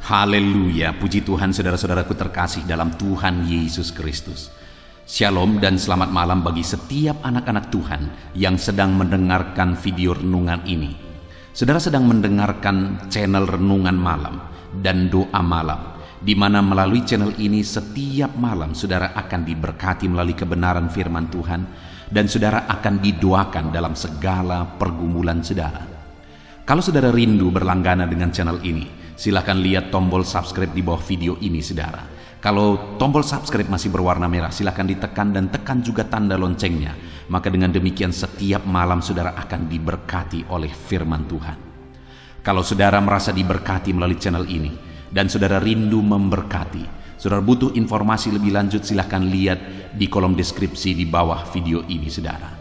Haleluya, puji Tuhan saudara-saudaraku terkasih dalam Tuhan Yesus Kristus. Shalom dan selamat malam bagi setiap anak-anak Tuhan yang sedang mendengarkan video renungan ini. Saudara sedang mendengarkan channel Renungan Malam dan Doa Malam, di mana melalui channel ini setiap malam saudara akan diberkati melalui kebenaran firman Tuhan, dan saudara akan didoakan dalam segala pergumulan saudara. Kalau saudara rindu berlangganan dengan channel ini, silakan lihat tombol subscribe di bawah video ini saudara. Kalau tombol subscribe masih berwarna merah, silakan ditekan dan tekan juga tanda loncengnya. Maka dengan demikian setiap malam saudara akan diberkati oleh firman Tuhan. Kalau saudara merasa diberkati melalui channel ini dan saudara rindu memberkati, saudara butuh informasi lebih lanjut, silakan lihat di kolom deskripsi di bawah video ini saudara.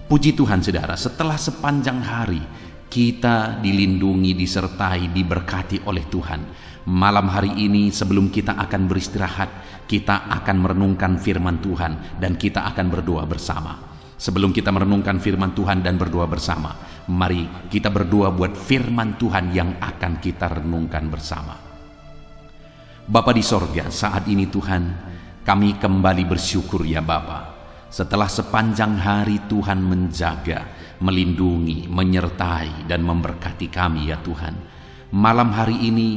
Puji Tuhan saudara, setelah sepanjang hari kita dilindungi, disertai, diberkati oleh Tuhan. Malam hari ini sebelum kita akan beristirahat, kita akan merenungkan firman Tuhan dan kita akan berdoa bersama. Sebelum kita merenungkan firman Tuhan dan berdoa bersama, mari kita berdoa buat firman Tuhan yang akan kita renungkan bersama. Bapa di sorga, saat ini Tuhan, kami kembali bersyukur ya Bapa. Setelah sepanjang hari Tuhan menjaga, melindungi, menyertai, dan memberkati kami ya Tuhan. Malam hari ini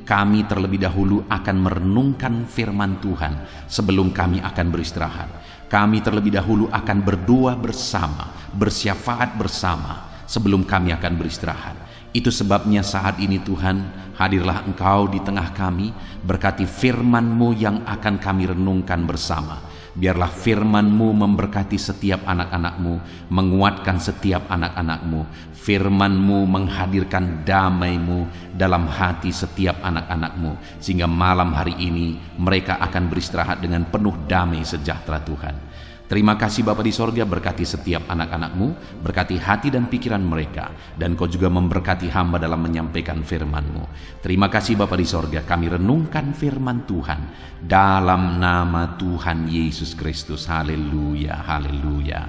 kami terlebih dahulu akan merenungkan firman Tuhan sebelum kami akan beristirahat. Kami terlebih dahulu akan berdoa bersama, bersyafaat bersama sebelum kami akan beristirahat. Itu sebabnya saat ini Tuhan, hadirlah Engkau di tengah kami, berkati firman-Mu yang akan kami renungkan bersama. Biarlah firman-Mu memberkati setiap anak-anak-Mu, menguatkan setiap anak-anak-Mu. Firman-Mu menghadirkan damai-Mu dalam hati setiap anak-anak-Mu, sehingga malam hari ini mereka akan beristirahat dengan penuh damai sejahtera Tuhan. Terima kasih Bapa di sorga, berkati setiap anak-anak-Mu, berkati hati dan pikiran mereka, dan Kau juga memberkati hamba dalam menyampaikan firman-Mu. Terima kasih Bapa di sorga, kami renungkan firman Tuhan dalam nama Tuhan Yesus Kristus. Haleluya, haleluya,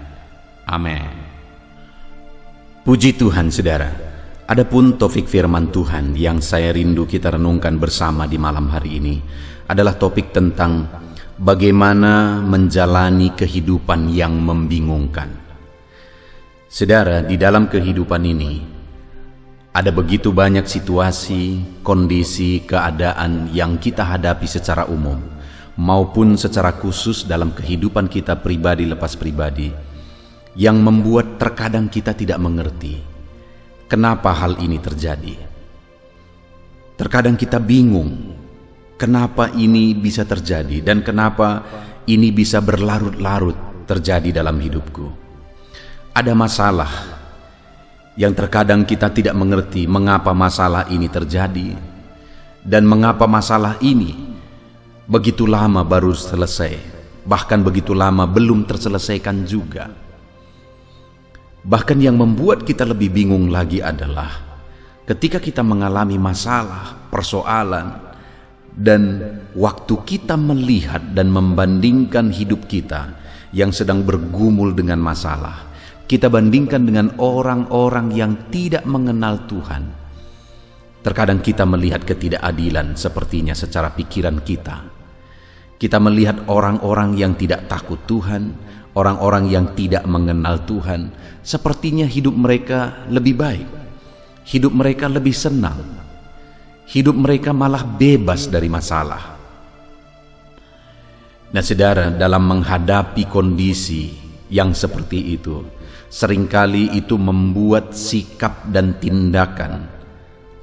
amin. Puji Tuhan saudara, adapun topik firman Tuhan yang saya rindu kita renungkan bersama di malam hari ini adalah topik tentang bagaimana menjalani kehidupan yang membingungkan. Saudara, di dalam kehidupan ini ada begitu banyak situasi, kondisi, keadaan yang kita hadapi secara umum maupun secara khusus dalam kehidupan kita pribadi lepas pribadi, yang membuat terkadang kita tidak mengerti kenapa hal ini terjadi. Terkadang kita bingung kenapa ini bisa terjadi dan kenapa ini bisa berlarut-larut terjadi dalam hidupku. Ada masalah yang terkadang kita tidak mengerti mengapa masalah ini terjadi dan mengapa masalah ini begitu lama baru selesai, bahkan begitu lama belum terselesaikan juga. Bahkan yang membuat kita lebih bingung lagi adalah ketika kita mengalami masalah, persoalan, dan waktu kita melihat dan membandingkan hidup kita yang sedang bergumul dengan masalah, kita bandingkan dengan orang-orang yang tidak mengenal Tuhan. Terkadang kita melihat ketidakadilan sepertinya secara pikiran kita. Kita melihat orang-orang yang tidak takut Tuhan, orang-orang yang tidak mengenal Tuhan, sepertinya hidup mereka lebih baik, hidup mereka lebih senang, hidup mereka malah bebas dari masalah. Nah saudara, dalam menghadapi kondisi yang seperti itu, seringkali itu membuat sikap dan tindakan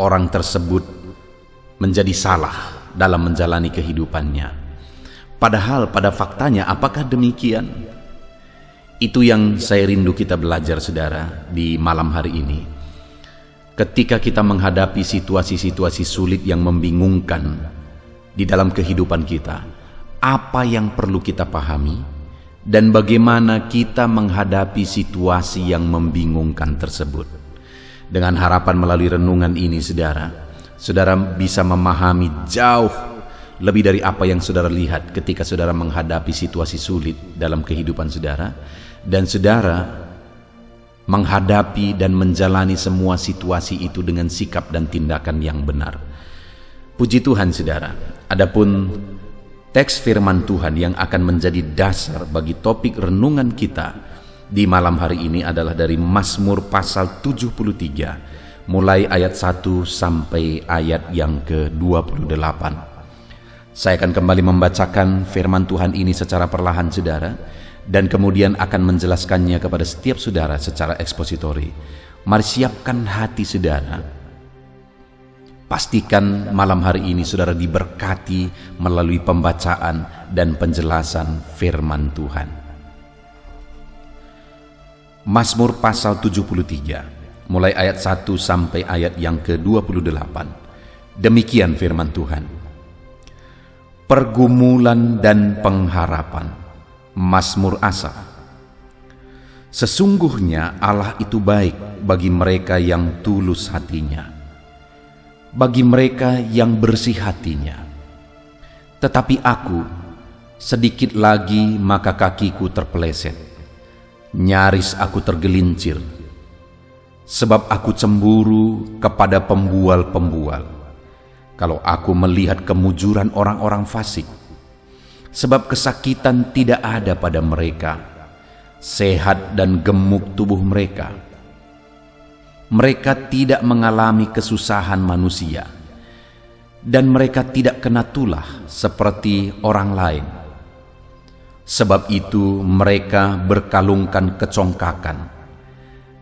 orang tersebut menjadi salah dalam menjalani kehidupannya. Padahal pada faktanya apakah demikian? Itu yang saya rindu kita belajar saudara di malam hari ini. Ketika kita menghadapi situasi-situasi sulit yang membingungkan di dalam kehidupan kita, apa yang perlu kita pahami dan bagaimana kita menghadapi situasi yang membingungkan tersebut. Dengan harapan melalui renungan ini saudara bisa memahami jauh lebih dari apa yang saudara lihat ketika saudara menghadapi situasi sulit dalam kehidupan saudara, dan saudara menghadapi dan menjalani semua situasi itu dengan sikap dan tindakan yang benar. Puji Tuhan saudara, adapun teks firman Tuhan yang akan menjadi dasar bagi topik renungan kita di malam hari ini adalah dari Mazmur pasal 73, mulai ayat 1 sampai ayat yang ke-28. Saya akan kembali membacakan firman Tuhan ini secara perlahan saudara, dan kemudian akan menjelaskannya kepada setiap saudara secara ekspositori. Mari siapkan hati saudara. Pastikan malam hari ini saudara diberkati melalui pembacaan dan penjelasan firman Tuhan. Mazmur pasal 73, mulai ayat 1 sampai ayat yang ke-28. Demikian firman Tuhan. Pergumulan dan pengharapan. Mazmur Asaf. Sesungguhnya Allah itu baik bagi mereka yang tulus hatinya, bagi mereka yang bersih hatinya. Tetapi aku, sedikit lagi maka kakiku terpeleset, nyaris aku tergelincir, sebab aku cemburu kepada pembual-pembual, kalau aku melihat kemujuran orang-orang fasik. Sebab kesakitan tidak ada pada mereka, sehat dan gemuk tubuh mereka. Mereka tidak mengalami kesusahan manusia, dan mereka tidak kena tulah seperti orang lain. Sebab itu mereka berkalungkan kecongkakan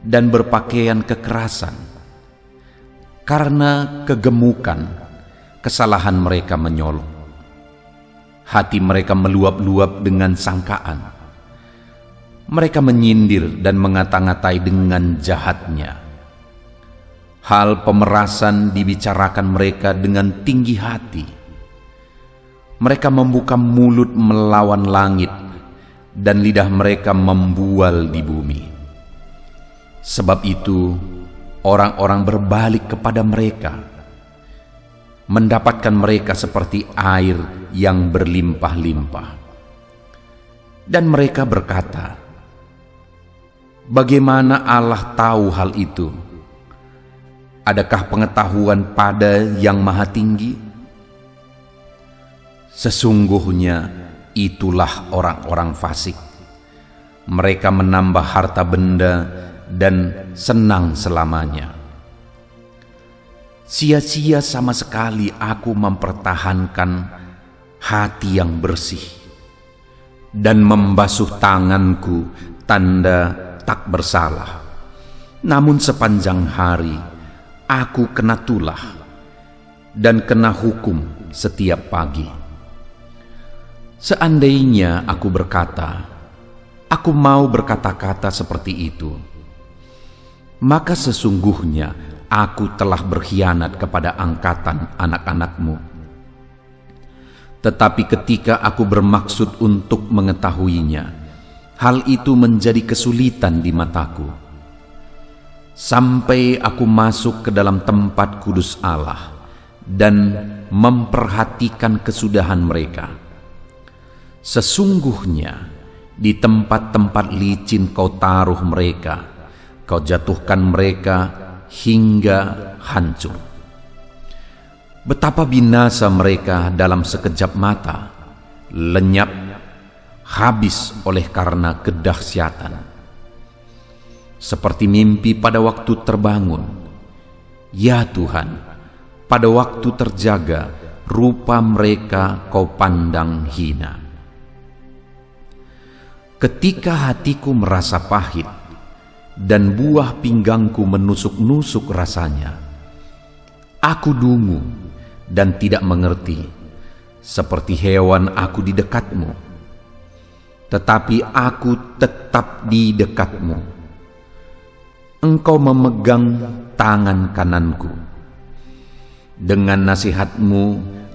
dan berpakaian kekerasan. Karena kegemukan, kesalahan mereka menyolok. Hati mereka meluap-luap dengan sangkaan. Mereka menyindir dan mengata-ngatai dengan jahatnya. Hal pemerasan dibicarakan mereka dengan tinggi hati. Mereka membuka mulut melawan langit, dan lidah mereka membual di bumi. Sebab itu orang-orang berbalik kepada mereka, mendapatkan mereka seperti air yang berlimpah-limpah. Dan mereka berkata, bagaimana Allah tahu hal itu? Adakah pengetahuan pada Yang Maha Tinggi? Sesungguhnya itulah orang-orang fasik. Mereka menambah harta benda dan senang selamanya. Sia-sia sama sekali aku mempertahankan hati yang bersih dan membasuh tanganku tanda tak bersalah. Namun sepanjang hari aku kena tulah dan kena hukum setiap pagi. Seandainya aku berkata, aku mau berkata-kata seperti itu, maka sesungguhnya aku telah berkhianat kepada angkatan anak-anakmu. Tetapi ketika aku bermaksud untuk mengetahuinya, hal itu menjadi kesulitan di mataku. Sampai aku masuk ke dalam tempat kudus Allah dan memperhatikan kesudahan mereka. Sesungguhnya di tempat-tempat licin kau taruh mereka, kau jatuhkan mereka hingga hancur. Betapa binasa mereka dalam sekejap mata, lenyap, habis oleh karena kedahsyatan. Seperti mimpi pada waktu terbangun, ya Tuhan, pada waktu terjaga, rupa mereka kau pandang hina. Ketika hatiku merasa pahit, dan buah pinggangku menusuk-nusuk rasanya, aku dungu dan tidak mengerti, seperti hewan aku di dekatmu. Tetapi aku tetap di dekatmu. Engkau memegang tangan kananku. Dengan nasihatmu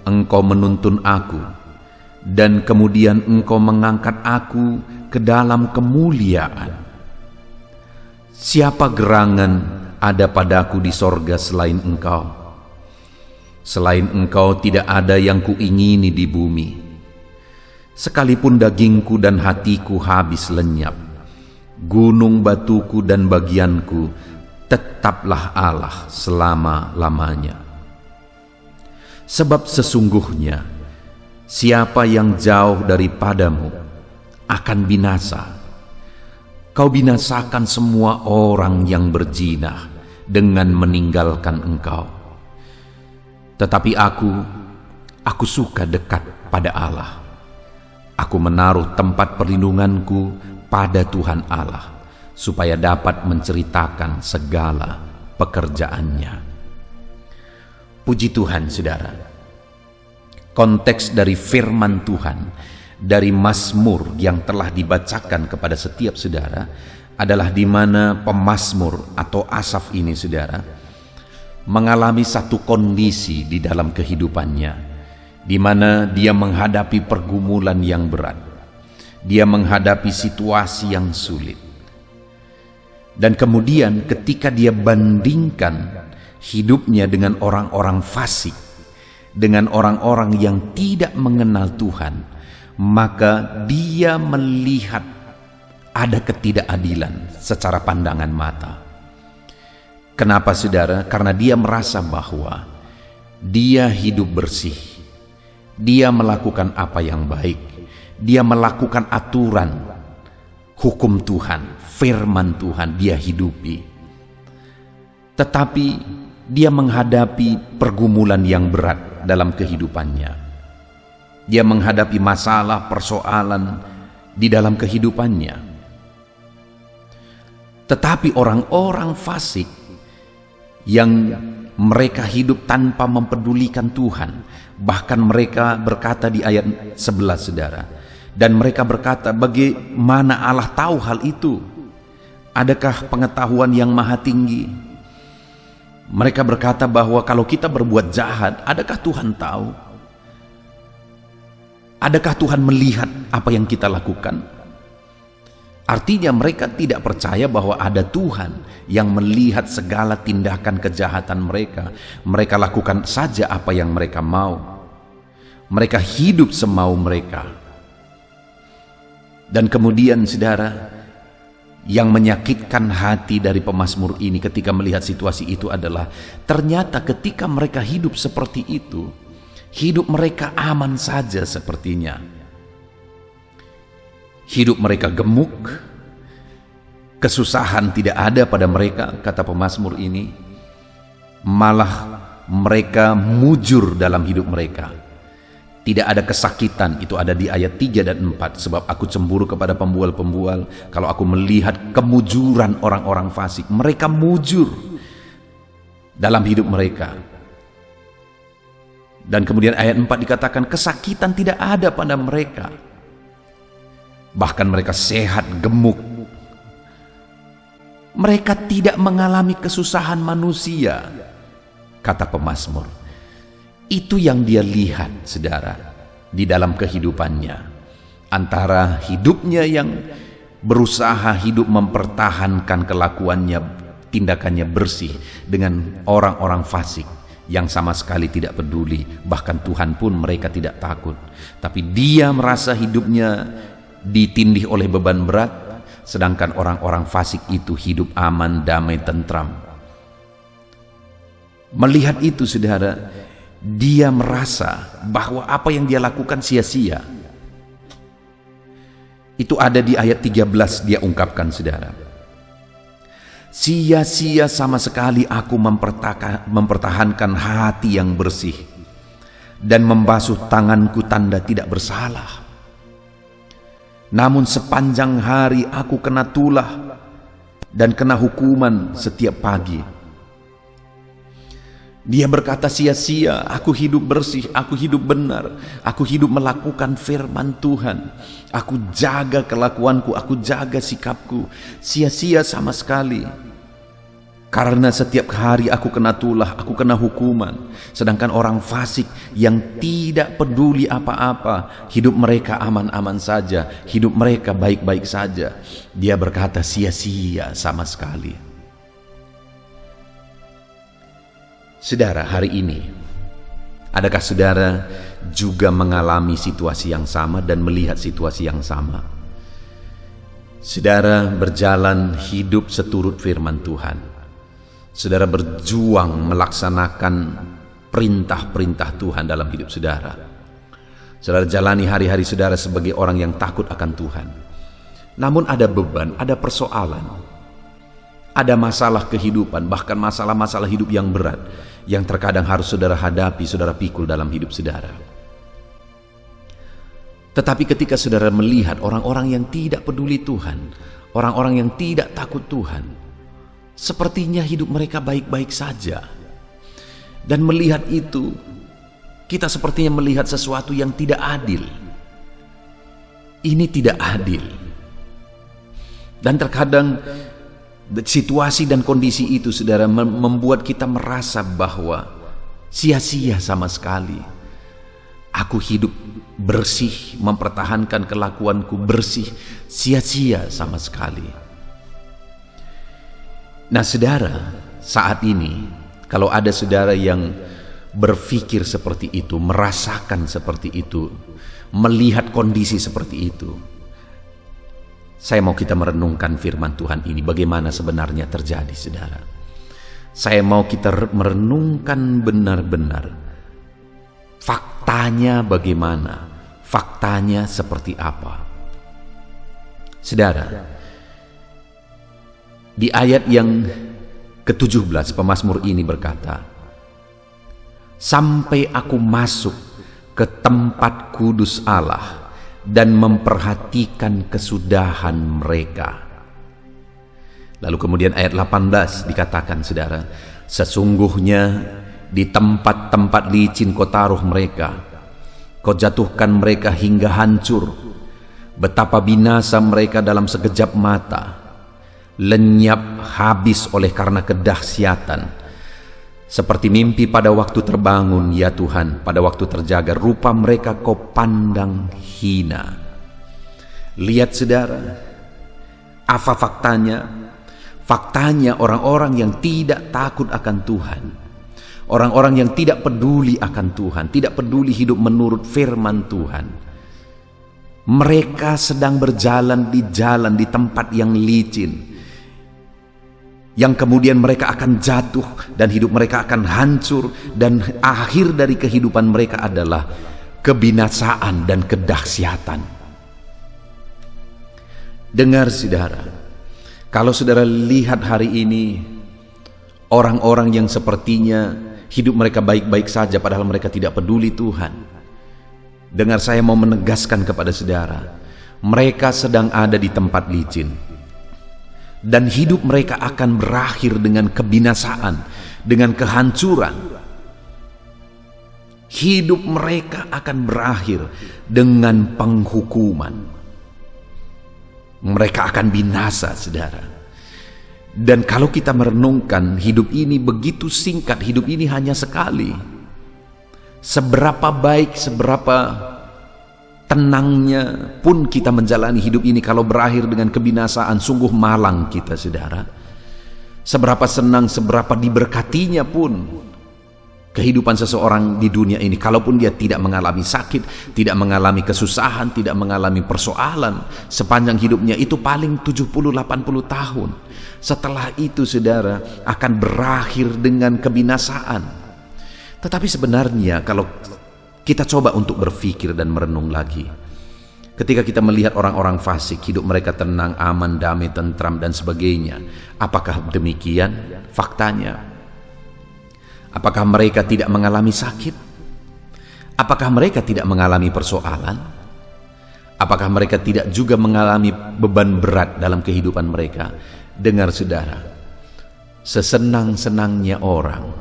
engkau menuntun aku, dan kemudian engkau mengangkat aku ke dalam kemuliaan. Siapa gerangan ada padaku di sorga selain engkau? Selain engkau tidak ada yang kuingini di bumi. Sekalipun dagingku dan hatiku habis lenyap, gunung batuku dan bagianku, tetaplah Allah selama-lamanya. Sebab sesungguhnya siapa yang jauh daripadamu akan binasa. Kau binasakan semua orang yang berzina dengan meninggalkan engkau. Tetapi aku suka dekat pada Allah. Aku menaruh tempat perlindunganku pada Tuhan Allah, supaya dapat menceritakan segala pekerjaannya. Puji Tuhan, saudara. Konteks dari firman Tuhan, dari Mazmur yang telah dibacakan kepada setiap saudara, adalah di mana pemazmur atau Asaf ini, saudara, mengalami satu kondisi di dalam kehidupannya, di mana dia menghadapi pergumulan yang berat. Dia menghadapi situasi yang sulit. Dan kemudian ketika dia bandingkan hidupnya dengan orang-orang fasik, dengan orang-orang yang tidak mengenal Tuhan, maka dia melihat ada ketidakadilan secara pandangan mata. Kenapa, saudara? Karena dia merasa bahwa dia hidup bersih, dia melakukan apa yang baik, dia melakukan aturan hukum Tuhan, firman Tuhan dia hidupi. Tetapi dia menghadapi pergumulan yang berat dalam kehidupannya. Dia menghadapi masalah, persoalan di dalam kehidupannya. Tetapi orang-orang fasik yang mereka hidup tanpa mempedulikan Tuhan, bahkan mereka berkata di ayat 11, saudara, dan mereka berkata, bagaimana Allah tahu hal itu? Adakah pengetahuan yang maha tinggi? Mereka berkata bahwa kalau kita berbuat jahat, adakah Tuhan tahu? Adakah Tuhan melihat apa yang kita lakukan? Artinya mereka tidak percaya bahwa ada Tuhan yang melihat segala tindakan kejahatan mereka. Mereka lakukan saja apa yang mereka mau. Mereka hidup semau mereka. Dan kemudian, saudara, yang menyakitkan hati dari pemazmur ini ketika melihat situasi itu adalah ternyata ketika mereka hidup seperti itu, hidup mereka aman saja sepertinya. Hidup mereka gemuk, kesusahan tidak ada pada mereka, kata pemazmur ini. Malah mereka mujur dalam hidup mereka. Tidak ada kesakitan, itu ada di ayat 3 dan 4. Sebab aku cemburu kepada pembual-pembual, kalau aku melihat kemujuran orang-orang fasik. Mereka mujur dalam hidup mereka. Dan kemudian ayat 4 dikatakan kesakitan tidak ada pada mereka. Bahkan mereka sehat, gemuk. Mereka tidak mengalami kesusahan manusia, kata pemazmur. Itu yang dia lihat, saudara, di dalam kehidupannya. Antara hidupnya yang berusaha hidup mempertahankan kelakuannya, tindakannya bersih, dengan orang-orang fasik yang sama sekali tidak peduli. Bahkan Tuhan pun mereka tidak takut. Tapi dia merasa hidupnya ditindih oleh beban berat, sedangkan orang-orang fasik itu hidup aman, damai, tentram. Melihat itu, saudara, dia merasa bahwa apa yang dia lakukan sia-sia. Itu ada di ayat 13 dia ungkapkan, saudara. Sia-sia sama sekali aku mempertahankan hati yang bersih dan membasuh tanganku tanda tidak bersalah. Namun sepanjang hari aku kena tulah dan kena hukuman setiap pagi. Dia berkata, sia-sia aku hidup bersih, aku hidup benar, aku hidup melakukan firman Tuhan, aku jaga kelakuanku, aku jaga sikapku. Sia-sia sama sekali. Karena setiap hari aku kena tulah, aku kena hukuman. Sedangkan orang fasik yang tidak peduli apa-apa, hidup mereka aman-aman saja, hidup mereka baik-baik saja. Dia berkata sia-sia sama sekali. Saudara, hari ini, adakah saudara juga mengalami situasi yang sama dan melihat situasi yang sama? Saudara berjalan hidup seturut firman Tuhan. Saudara berjuang melaksanakan perintah-perintah Tuhan dalam hidup saudara. Saudara jalani hari-hari saudara sebagai orang yang takut akan Tuhan. Namun ada beban, ada persoalan, ada masalah kehidupan, bahkan masalah-masalah hidup yang berat yang terkadang harus saudara hadapi, saudara pikul dalam hidup saudara. Tetapi ketika saudara melihat orang-orang yang tidak peduli Tuhan, orang-orang yang tidak takut Tuhan, sepertinya hidup mereka baik-baik saja. Dan melihat itu, kita sepertinya melihat sesuatu yang tidak adil. Ini tidak adil. Dan terkadang situasi dan kondisi itu, saudara, membuat kita merasa bahwa sia-sia sama sekali. Aku hidup bersih, mempertahankan kelakuanku bersih, sia-sia sama sekali. Nah, saudara, saat ini kalau ada saudara yang berpikir seperti itu, merasakan seperti itu, melihat kondisi seperti itu, saya mau kita merenungkan firman Tuhan ini, bagaimana sebenarnya terjadi, saudara. Saya mau kita merenungkan benar-benar faktanya bagaimana, faktanya seperti apa. Saudara, di ayat yang ke-17 pemazmur ini berkata, sampai aku masuk ke tempat kudus Allah dan memperhatikan kesudahan mereka. Lalu kemudian ayat 18 dikatakan, saudara, sesungguhnya di tempat-tempat licin kau taruh mereka, kau jatuhkan mereka hingga hancur. Betapa binasa mereka dalam sekejap mata, lenyap habis oleh karena kedahsyatan. Seperti mimpi pada waktu terbangun, ya Tuhan, pada waktu terjaga, rupa mereka kau pandang hina. Lihat, saudara, apa faktanya? Faktanya orang-orang yang tidak takut akan Tuhan, orang-orang yang tidak peduli akan Tuhan, tidak peduli hidup menurut firman Tuhan, mereka sedang berjalan di tempat yang licin, yang kemudian mereka akan jatuh dan hidup mereka akan hancur, dan akhir dari kehidupan mereka adalah kebinasaan dan kedahsyatan. Dengar, saudara, kalau saudara lihat hari ini orang-orang yang sepertinya hidup mereka baik-baik saja padahal mereka tidak peduli Tuhan, dengar, saya mau menegaskan kepada saudara, mereka sedang ada di tempat licin. Dan hidup mereka akan berakhir dengan kebinasaan, dengan kehancuran. Hidup mereka akan berakhir dengan penghukuman. Mereka akan binasa, saudara. Dan kalau kita merenungkan, hidup ini begitu singkat, hidup ini hanya sekali. Seberapa baik, seberapa tenangnya pun kita menjalani hidup ini, kalau berakhir dengan kebinasaan, sungguh malang kita, saudara. Seberapa senang, seberapa diberkatinya pun kehidupan seseorang di dunia ini, kalaupun dia tidak mengalami sakit, tidak mengalami kesusahan, tidak mengalami persoalan sepanjang hidupnya, itu paling 70-80 tahun. Setelah itu, saudara, akan berakhir dengan kebinasaan. Tetapi sebenarnya kalau kita coba untuk berpikir dan merenung lagi, ketika kita melihat orang-orang fasik, hidup mereka tenang, aman, damai, tentram, dan sebagainya, apakah demikian faktanya? Apakah mereka tidak mengalami sakit? Apakah mereka tidak mengalami persoalan? Apakah mereka tidak juga mengalami beban berat dalam kehidupan mereka? Dengar, saudara, sesenang-senangnya orang,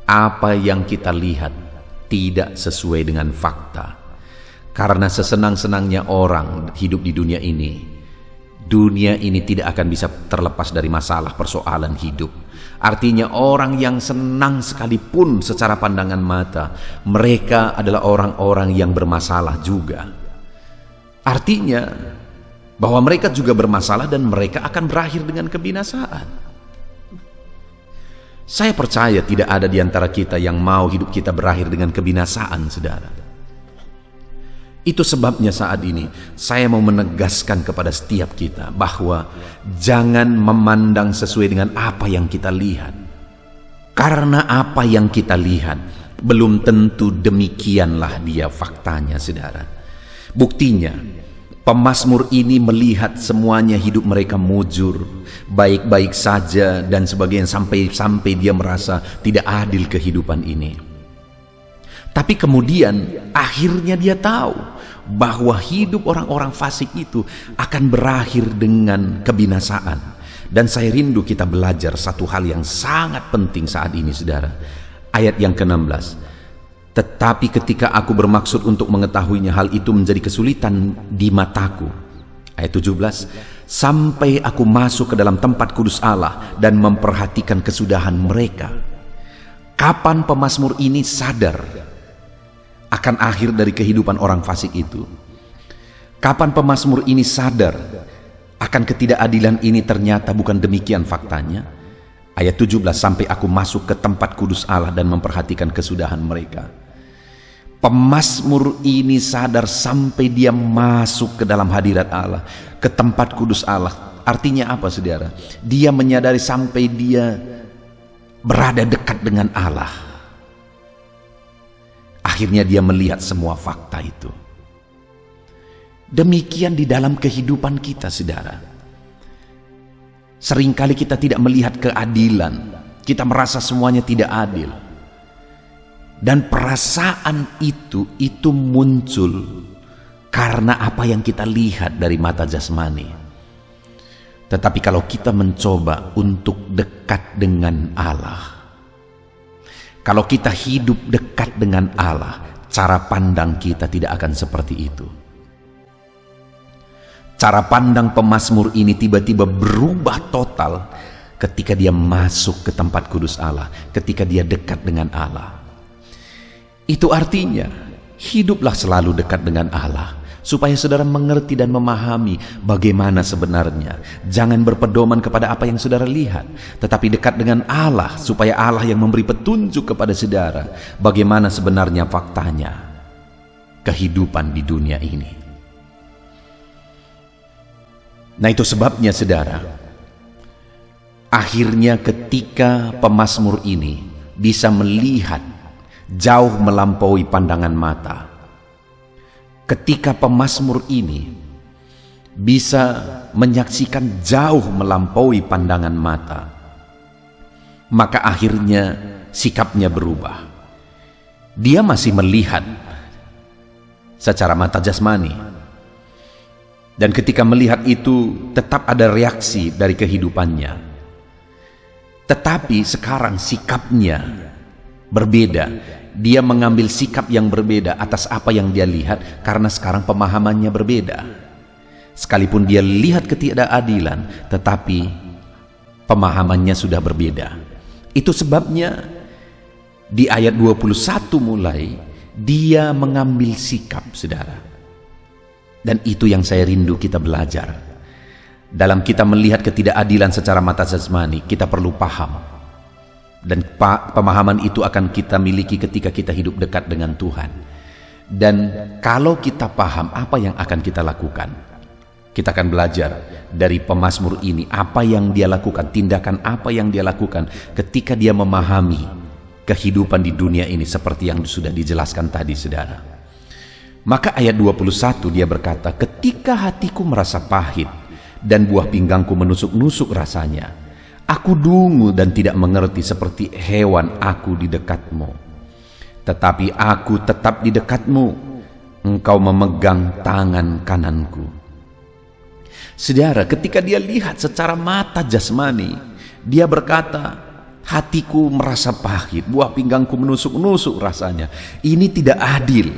apa yang kita lihat tidak sesuai dengan fakta. Karena sesenang-senangnya orang hidup di dunia ini tidak akan bisa terlepas dari masalah persoalan hidup. Artinya orang yang senang sekalipun secara pandangan mata, mereka adalah orang-orang yang bermasalah juga. Artinya bahwa mereka juga bermasalah dan mereka akan berakhir dengan kebinasaan. Saya percaya tidak ada di antara kita yang mau hidup kita berakhir dengan kebinasaan, saudara. Itu sebabnya saat ini saya mau menegaskan kepada setiap kita bahwa jangan memandang sesuai dengan apa yang kita lihat. Karena apa yang kita lihat belum tentu demikianlah dia faktanya, saudara. Buktinya, pemazmur ini melihat semuanya hidup mereka mujur, baik-baik saja dan sebagainya, sampai dia merasa tidak adil kehidupan ini. Tapi kemudian akhirnya dia tahu bahwa hidup orang-orang fasik itu akan berakhir dengan kebinasaan. Dan saya rindu kita belajar satu hal yang sangat penting saat ini, saudara. Ayat yang ke-16. Tetapi ketika aku bermaksud untuk mengetahuinya, hal itu menjadi kesulitan di mataku. Ayat 17. Sampai aku masuk ke dalam tempat kudus Allah dan memperhatikan kesudahan mereka. Kapan pemazmur ini sadar akan akhir dari kehidupan orang fasik itu? Kapan pemazmur ini sadar akan ketidakadilan ini ternyata bukan demikian faktanya? Ayat 17, sampai aku masuk ke tempat kudus Allah dan memperhatikan kesudahan mereka. Pemazmur ini sadar sampai dia masuk ke dalam hadirat Allah, ke tempat kudus Allah. Artinya apa, saudara? Dia menyadari sampai dia berada dekat dengan Allah. Akhirnya dia melihat semua fakta itu. Demikian di dalam kehidupan kita, saudara. Seringkali kita tidak melihat keadilan. Kita merasa semuanya tidak adil. Dan perasaan itu muncul karena apa yang kita lihat dari mata jasmani. Tetapi kalau kita mencoba untuk dekat dengan Allah, kalau kita hidup dekat dengan Allah, cara pandang kita tidak akan seperti itu. Cara pandang pemazmur ini tiba-tiba berubah total ketika dia masuk ke tempat kudus Allah, ketika dia dekat dengan Allah. Itu artinya, hiduplah selalu dekat dengan Allah, supaya saudara mengerti dan memahami bagaimana sebenarnya. Jangan berpedoman kepada apa yang saudara lihat, tetapi dekat dengan Allah, supaya Allah yang memberi petunjuk kepada saudara bagaimana sebenarnya faktanya kehidupan di dunia ini. Nah, itu sebabnya, saudara, akhirnya ketika pemazmur ini bisa melihat jauh melampaui pandangan mata, ketika pemazmur ini bisa menyaksikan jauh melampaui pandangan mata, maka akhirnya sikapnya berubah. Dia masih melihat secara mata jasmani, dan ketika melihat itu tetap ada reaksi dari kehidupannya. Tetapi sekarang sikapnya berbeda. Dia mengambil sikap yang berbeda atas apa yang dia lihat, karena sekarang pemahamannya berbeda. Sekalipun dia lihat ketidakadilan, tetapi pemahamannya sudah berbeda. Itu sebabnya di ayat 21 mulai dia mengambil sikap, saudara. Dan itu yang saya rindu kita belajar. Dalam kita melihat ketidakadilan secara mata jasmani, kita perlu paham. Dan pemahaman itu akan kita miliki ketika kita hidup dekat dengan Tuhan. Dan kalau kita paham apa yang akan kita lakukan, kita akan belajar dari pemazmur ini apa yang dia lakukan, tindakan apa yang dia lakukan ketika dia memahami kehidupan di dunia ini seperti yang sudah dijelaskan tadi, saudara. Maka ayat 21 dia berkata, ketika hatiku merasa pahit dan buah pinggangku menusuk-nusuk rasanya, aku dungu dan tidak mengerti seperti hewan aku di dekatmu. Tetapi aku tetap di dekatmu, engkau memegang tangan kananku. Saudara, ketika dia lihat secara mata jasmani, dia berkata, hatiku merasa pahit, buah pinggangku menusuk-nusuk rasanya. Ini tidak adil.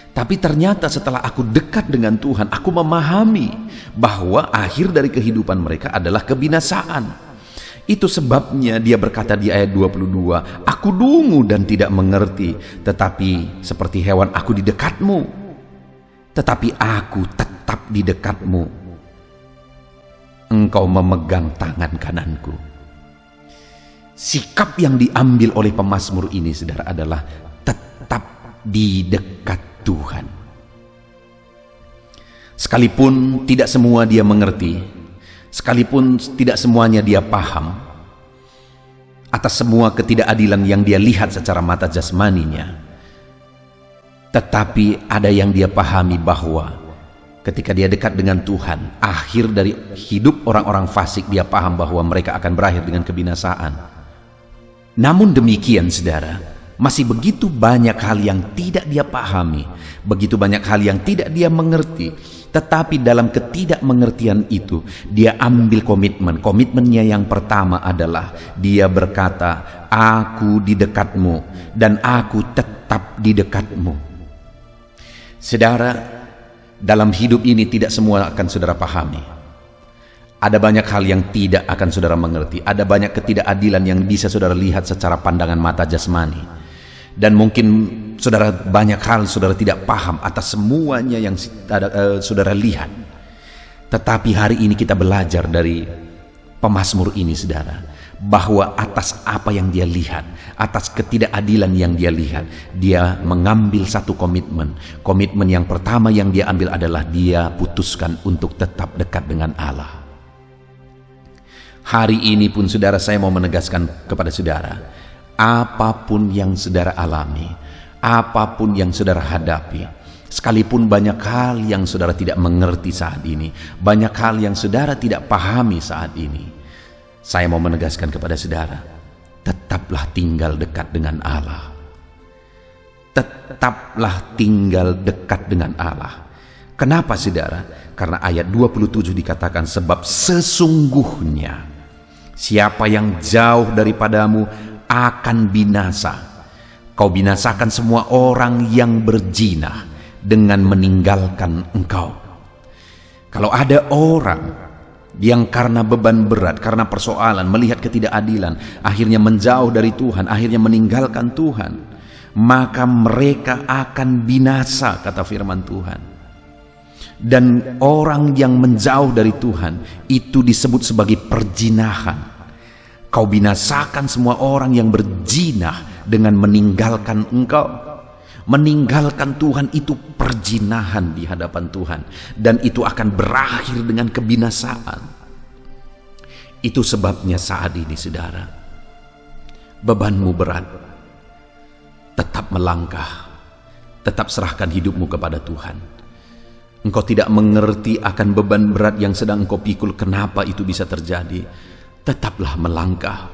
Tapi ternyata setelah aku dekat dengan Tuhan, aku memahami bahwa akhir dari kehidupan mereka adalah kebinasaan. Itu sebabnya dia berkata di ayat 22, aku dungu dan tidak mengerti, tetapi seperti hewan aku di dekatmu. Tetapi aku tetap di dekatmu, engkau memegang tangan kananku. Sikap yang diambil oleh pemazmur ini, saudara, adalah tetap di dekat Tuhan. Sekalipun tidak semua dia mengerti, sekalipun tidak semuanya dia paham, atas semua ketidakadilan yang dia lihat secara mata jasmaninya. Tetapi ada yang dia pahami bahwa ketika dia dekat dengan Tuhan, akhir dari hidup orang-orang fasik dia paham bahwa mereka akan berakhir dengan kebinasaan. Namun demikian saudara, masih begitu banyak hal yang tidak dia pahami, begitu banyak hal yang tidak dia mengerti. Tetapi dalam ketidakmengertian itu, dia ambil komitmen. Komitmennya yang pertama adalah dia berkata, aku di dekatmu dan aku tetap di dekatmu. Saudara, dalam hidup ini tidak semua akan saudara pahami. Ada banyak hal yang tidak akan saudara mengerti. Ada banyak ketidakadilan yang bisa saudara lihat secara pandangan mata jasmani. Dan mungkin saudara banyak hal saudara tidak paham atas semuanya yang saudara lihat. Tetapi hari ini kita belajar dari pemazmur ini saudara, bahwa atas apa yang dia lihat, atas ketidakadilan yang dia lihat, dia mengambil satu komitmen. Komitmen yang pertama yang dia ambil adalah dia putuskan untuk tetap dekat dengan Allah. Hari ini pun saudara, saya mau menegaskan kepada saudara, apapun yang saudara alami, apapun yang saudara hadapi, sekalipun banyak hal yang saudara tidak mengerti saat ini, banyak hal yang saudara tidak pahami saat ini, saya mau menegaskan kepada saudara, tetaplah tinggal dekat dengan Allah. Tetaplah tinggal dekat dengan Allah. Kenapa saudara? Karena ayat 27 dikatakan, sebab sesungguhnya siapa yang jauh daripadamu akan binasa. Kau binasakan semua orang yang berzina dengan meninggalkan engkau. Kalau ada orang yang karena beban berat, karena persoalan, melihat ketidakadilan, akhirnya menjauh dari Tuhan, akhirnya meninggalkan Tuhan, maka mereka akan binasa, kata firman Tuhan. Dan orang yang menjauh dari Tuhan itu disebut sebagai perjinahan. Kau binasakan semua orang yang berzina dengan meninggalkan engkau. Meninggalkan Tuhan itu perjinahan di hadapan Tuhan, dan itu akan berakhir dengan kebinasaan. Itu sebabnya saat ini saudara, bebanmu berat, tetap melangkah, tetap serahkan hidupmu kepada Tuhan. Engkau tidak mengerti akan beban berat yang sedang engkau pikul, kenapa itu bisa terjadi. Tetaplah melangkah,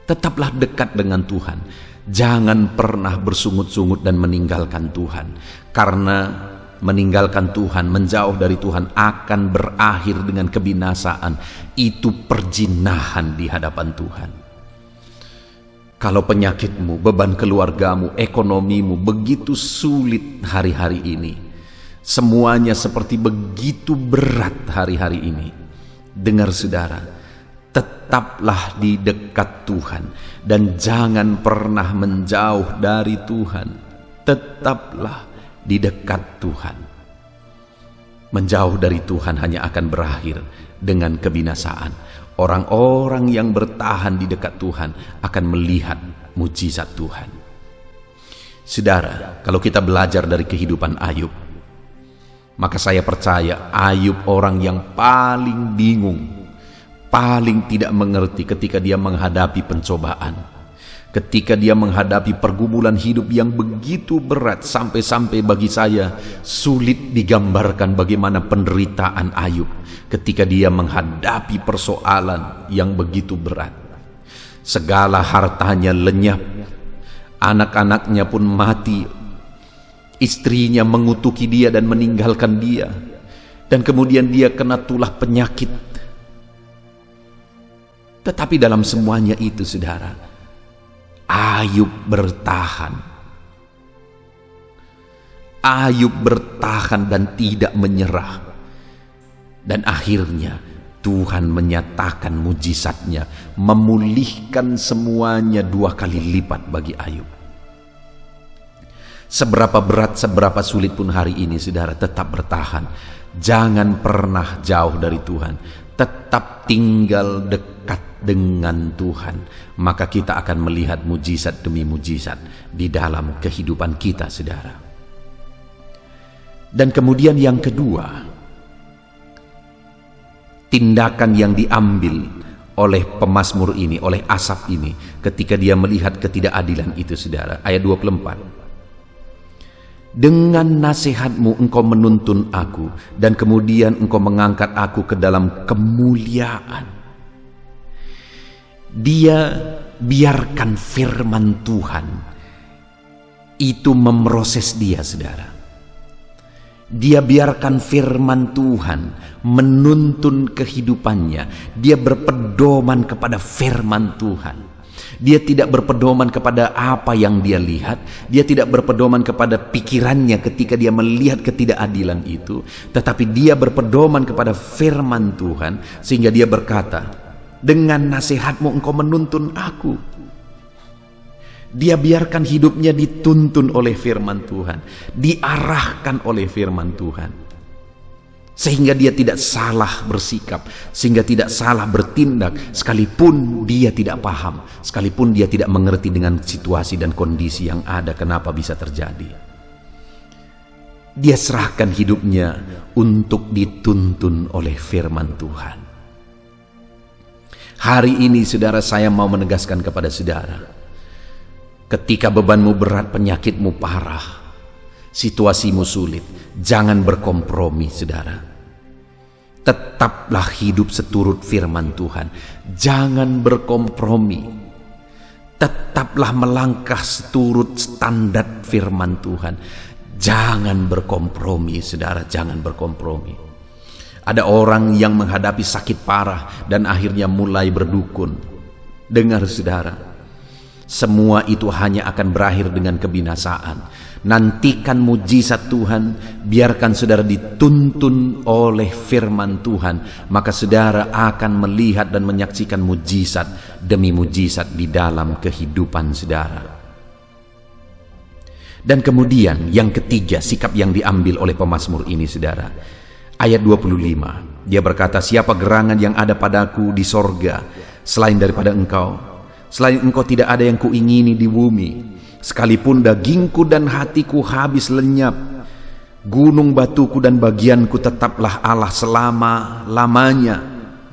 tetaplah dekat dengan Tuhan. Jangan pernah bersungut-sungut dan meninggalkan Tuhan, karena meninggalkan Tuhan, menjauh dari Tuhan akan berakhir dengan kebinasaan. Itu perjinahan di hadapan Tuhan. Kalau penyakitmu, beban keluargamu, ekonomimu begitu sulit hari-hari ini, semuanya seperti begitu berat hari-hari ini, dengar saudara, tetaplah di dekat Tuhan dan jangan pernah menjauh dari Tuhan. Tetaplah di dekat Tuhan. Menjauh dari Tuhan hanya akan berakhir dengan kebinasaan. Orang-orang yang bertahan di dekat Tuhan akan melihat mujizat Tuhan. Saudara, kalau kita belajar dari kehidupan Ayub, maka saya percaya Ayub orang yang paling bingung, paling tidak mengerti ketika dia menghadapi pencobaan, ketika dia menghadapi pergumulan hidup yang begitu berat, sampai-sampai bagi saya sulit digambarkan bagaimana penderitaan Ayub ketika dia menghadapi persoalan yang begitu berat. Segala hartanya lenyap, anak-anaknya pun mati, istrinya mengutuki dia dan meninggalkan dia, dan kemudian dia kena tulah penyakit. Tetapi dalam semuanya itu saudara, Ayub bertahan. Ayub bertahan dan tidak menyerah. Dan akhirnya Tuhan menyatakan mujizatnya, memulihkan semuanya 2 kali lipat bagi Ayub. Seberapa berat, seberapa sulit pun hari ini saudara, tetap bertahan. Jangan pernah jauh dari Tuhan. Tetap tinggal dekat dengan Tuhan, maka kita akan melihat mujizat demi mujizat di dalam kehidupan kita saudara. Dan kemudian yang kedua, tindakan yang diambil oleh pemazmur ini, oleh Asaf ini, ketika dia melihat ketidakadilan itu, saudara. Ayat 24. Dengan nasihatmu engkau menuntun aku, dan kemudian engkau mengangkat aku ke dalam kemuliaan. Dia biarkan firman Tuhan itu memproses dia, saudara. Dia biarkan firman Tuhan menuntun kehidupannya. Dia berpedoman kepada firman Tuhan. Dia tidak berpedoman kepada apa yang dia lihat. Dia tidak berpedoman kepada pikirannya ketika dia melihat ketidakadilan itu. Tetapi dia berpedoman kepada firman Tuhan, sehingga dia berkata, dengan nasihatmu engkau menuntun aku. Dia biarkan hidupnya dituntun oleh firman Tuhan, diarahkan oleh firman Tuhan, sehingga dia tidak salah bersikap, sehingga tidak salah bertindak, sekalipun dia tidak paham, sekalipun dia tidak mengerti dengan situasi dan kondisi yang ada, kenapa bisa terjadi. Dia serahkan hidupnya untuk dituntun oleh firman Tuhan. Hari ini, saudara, saya mau menegaskan kepada saudara, ketika bebanmu berat, penyakitmu parah, situasimu sulit, jangan berkompromi, saudara. Tetaplah hidup seturut firman Tuhan. Jangan berkompromi. Tetaplah melangkah seturut standar firman Tuhan. Jangan berkompromi, saudara, jangan berkompromi. Ada orang yang menghadapi sakit parah dan akhirnya mulai berdukun. Dengar, saudara, semua itu hanya akan berakhir dengan kebinasaan. Nantikan mujizat Tuhan, biarkan saudara dituntun oleh firman Tuhan, maka saudara akan melihat dan menyaksikan mujizat demi mujizat di dalam kehidupan saudara. Dan kemudian yang ketiga, sikap yang diambil oleh pemazmur ini, saudara. Ayat 25, dia berkata, siapa gerangan yang ada padaku di sorga selain daripada engkau? Selain engkau tidak ada yang kuingini di bumi. Sekalipun dagingku dan hatiku habis lenyap, gunung batuku dan bagianku tetaplah Allah selama-lamanya.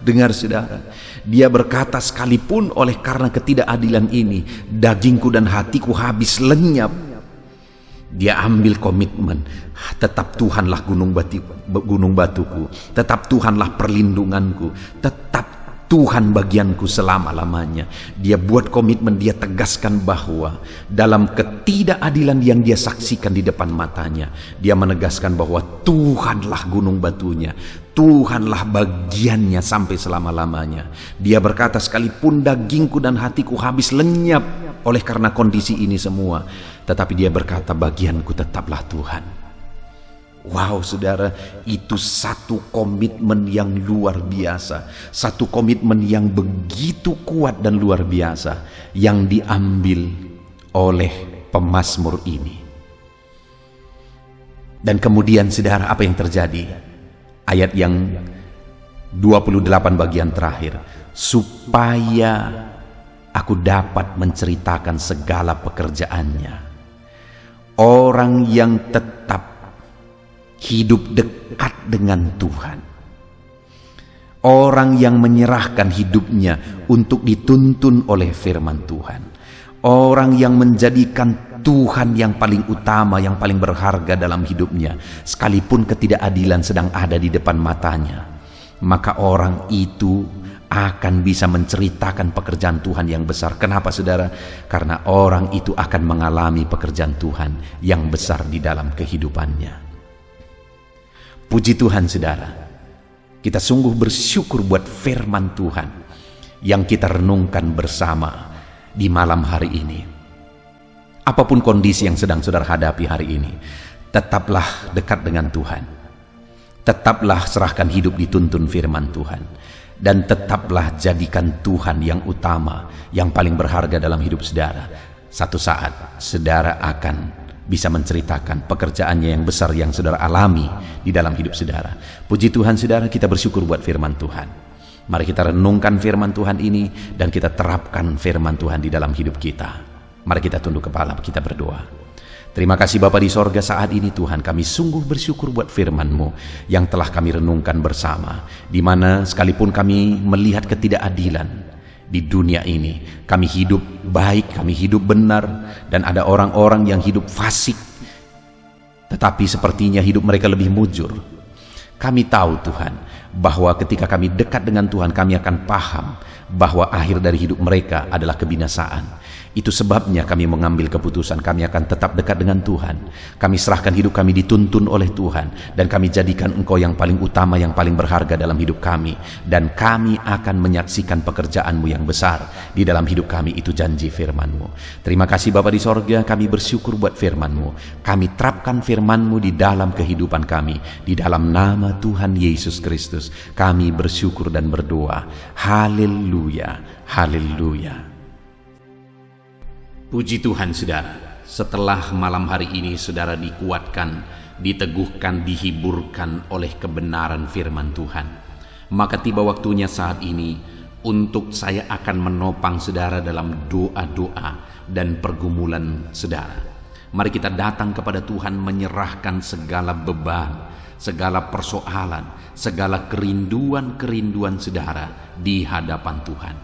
Dengar, saudara, dia berkata, sekalipun oleh karena ketidakadilan ini dagingku dan hatiku habis lenyap, dia ambil komitmen, tetap Tuhanlah gunung batuku, tetap Tuhanlah perlindunganku, tetap Tuhan bagianku selama-lamanya. Dia buat komitmen, dia tegaskan bahwa dalam ketidakadilan yang dia saksikan di depan matanya, dia menegaskan bahwa Tuhanlah gunung batunya, Tuhanlah bagiannya sampai selama-lamanya. Dia berkata, sekalipun dagingku dan hatiku habis lenyap oleh karena kondisi ini semua, tetapi dia berkata, bagianku tetaplah Tuhan. Wow, saudara, itu satu komitmen yang luar biasa, satu komitmen yang begitu kuat dan luar biasa yang diambil oleh pemazmur ini. Dan kemudian, saudara, apa yang terjadi? Ayat yang 28 bagian terakhir, supaya aku dapat menceritakan segala pekerjaannya. Orang yang tetap hidup dekat dengan Tuhan, orang yang menyerahkan hidupnya untuk dituntun oleh firman Tuhan, orang yang menjadikan Tuhan yang paling utama, yang paling berharga dalam hidupnya, sekalipun ketidakadilan sedang ada di depan matanya, maka orang itu akan bisa menceritakan pekerjaan Tuhan yang besar. Kenapa, saudara? Karena orang itu akan mengalami pekerjaan Tuhan yang besar di dalam kehidupannya. Puji Tuhan, saudara, kita sungguh bersyukur buat firman Tuhan yang kita renungkan bersama di malam hari ini. Apapun kondisi yang sedang saudara hadapi hari ini, tetaplah dekat dengan Tuhan. Tetaplah serahkan hidup dituntun firman Tuhan. Dan tetaplah jadikan Tuhan yang utama, yang paling berharga dalam hidup saudara. Satu saat saudara akan bisa menceritakan pekerjaannya yang besar yang saudara alami di dalam hidup saudara. Puji Tuhan, saudara, kita bersyukur buat firman Tuhan. Mari kita renungkan firman Tuhan ini dan kita terapkan firman Tuhan di dalam hidup kita. Mari kita tunduk kepala, kita berdoa. Terima kasih Bapa di sorga, saat ini Tuhan kami sungguh bersyukur buat firman-Mu yang telah kami renungkan bersama, di mana sekalipun kami melihat ketidakadilan di dunia ini, kami hidup baik, kami hidup benar, dan ada orang-orang yang hidup fasik, tetapi sepertinya hidup mereka lebih mujur. Kami tahu Tuhan, bahwa ketika kami dekat dengan Tuhan, kami akan paham bahwa akhir dari hidup mereka adalah kebinasaan. Itu sebabnya kami mengambil keputusan, kami akan tetap dekat dengan Tuhan. Kami serahkan hidup kami dituntun oleh Tuhan, dan kami jadikan Engkau yang paling utama, yang paling berharga dalam hidup kami. Dan kami akan menyaksikan pekerjaan-Mu yang besar di dalam hidup kami, itu janji firman-Mu. Terima kasih Bapa di sorga, kami bersyukur buat firman-Mu. Kami terapkan firman-Mu di dalam kehidupan kami, di dalam nama Tuhan Yesus Kristus. Kami bersyukur dan berdoa. Haleluya, haleluya. Puji Tuhan saudara, setelah malam hari ini saudara dikuatkan, diteguhkan, dihiburkan oleh kebenaran firman Tuhan, maka tiba waktunya saat ini untuk saya akan menopang saudara dalam doa-doa dan pergumulan saudara. Mari kita datang kepada Tuhan menyerahkan segala beban, segala persoalan, segala kerinduan-kerinduan saudara di hadapan Tuhan.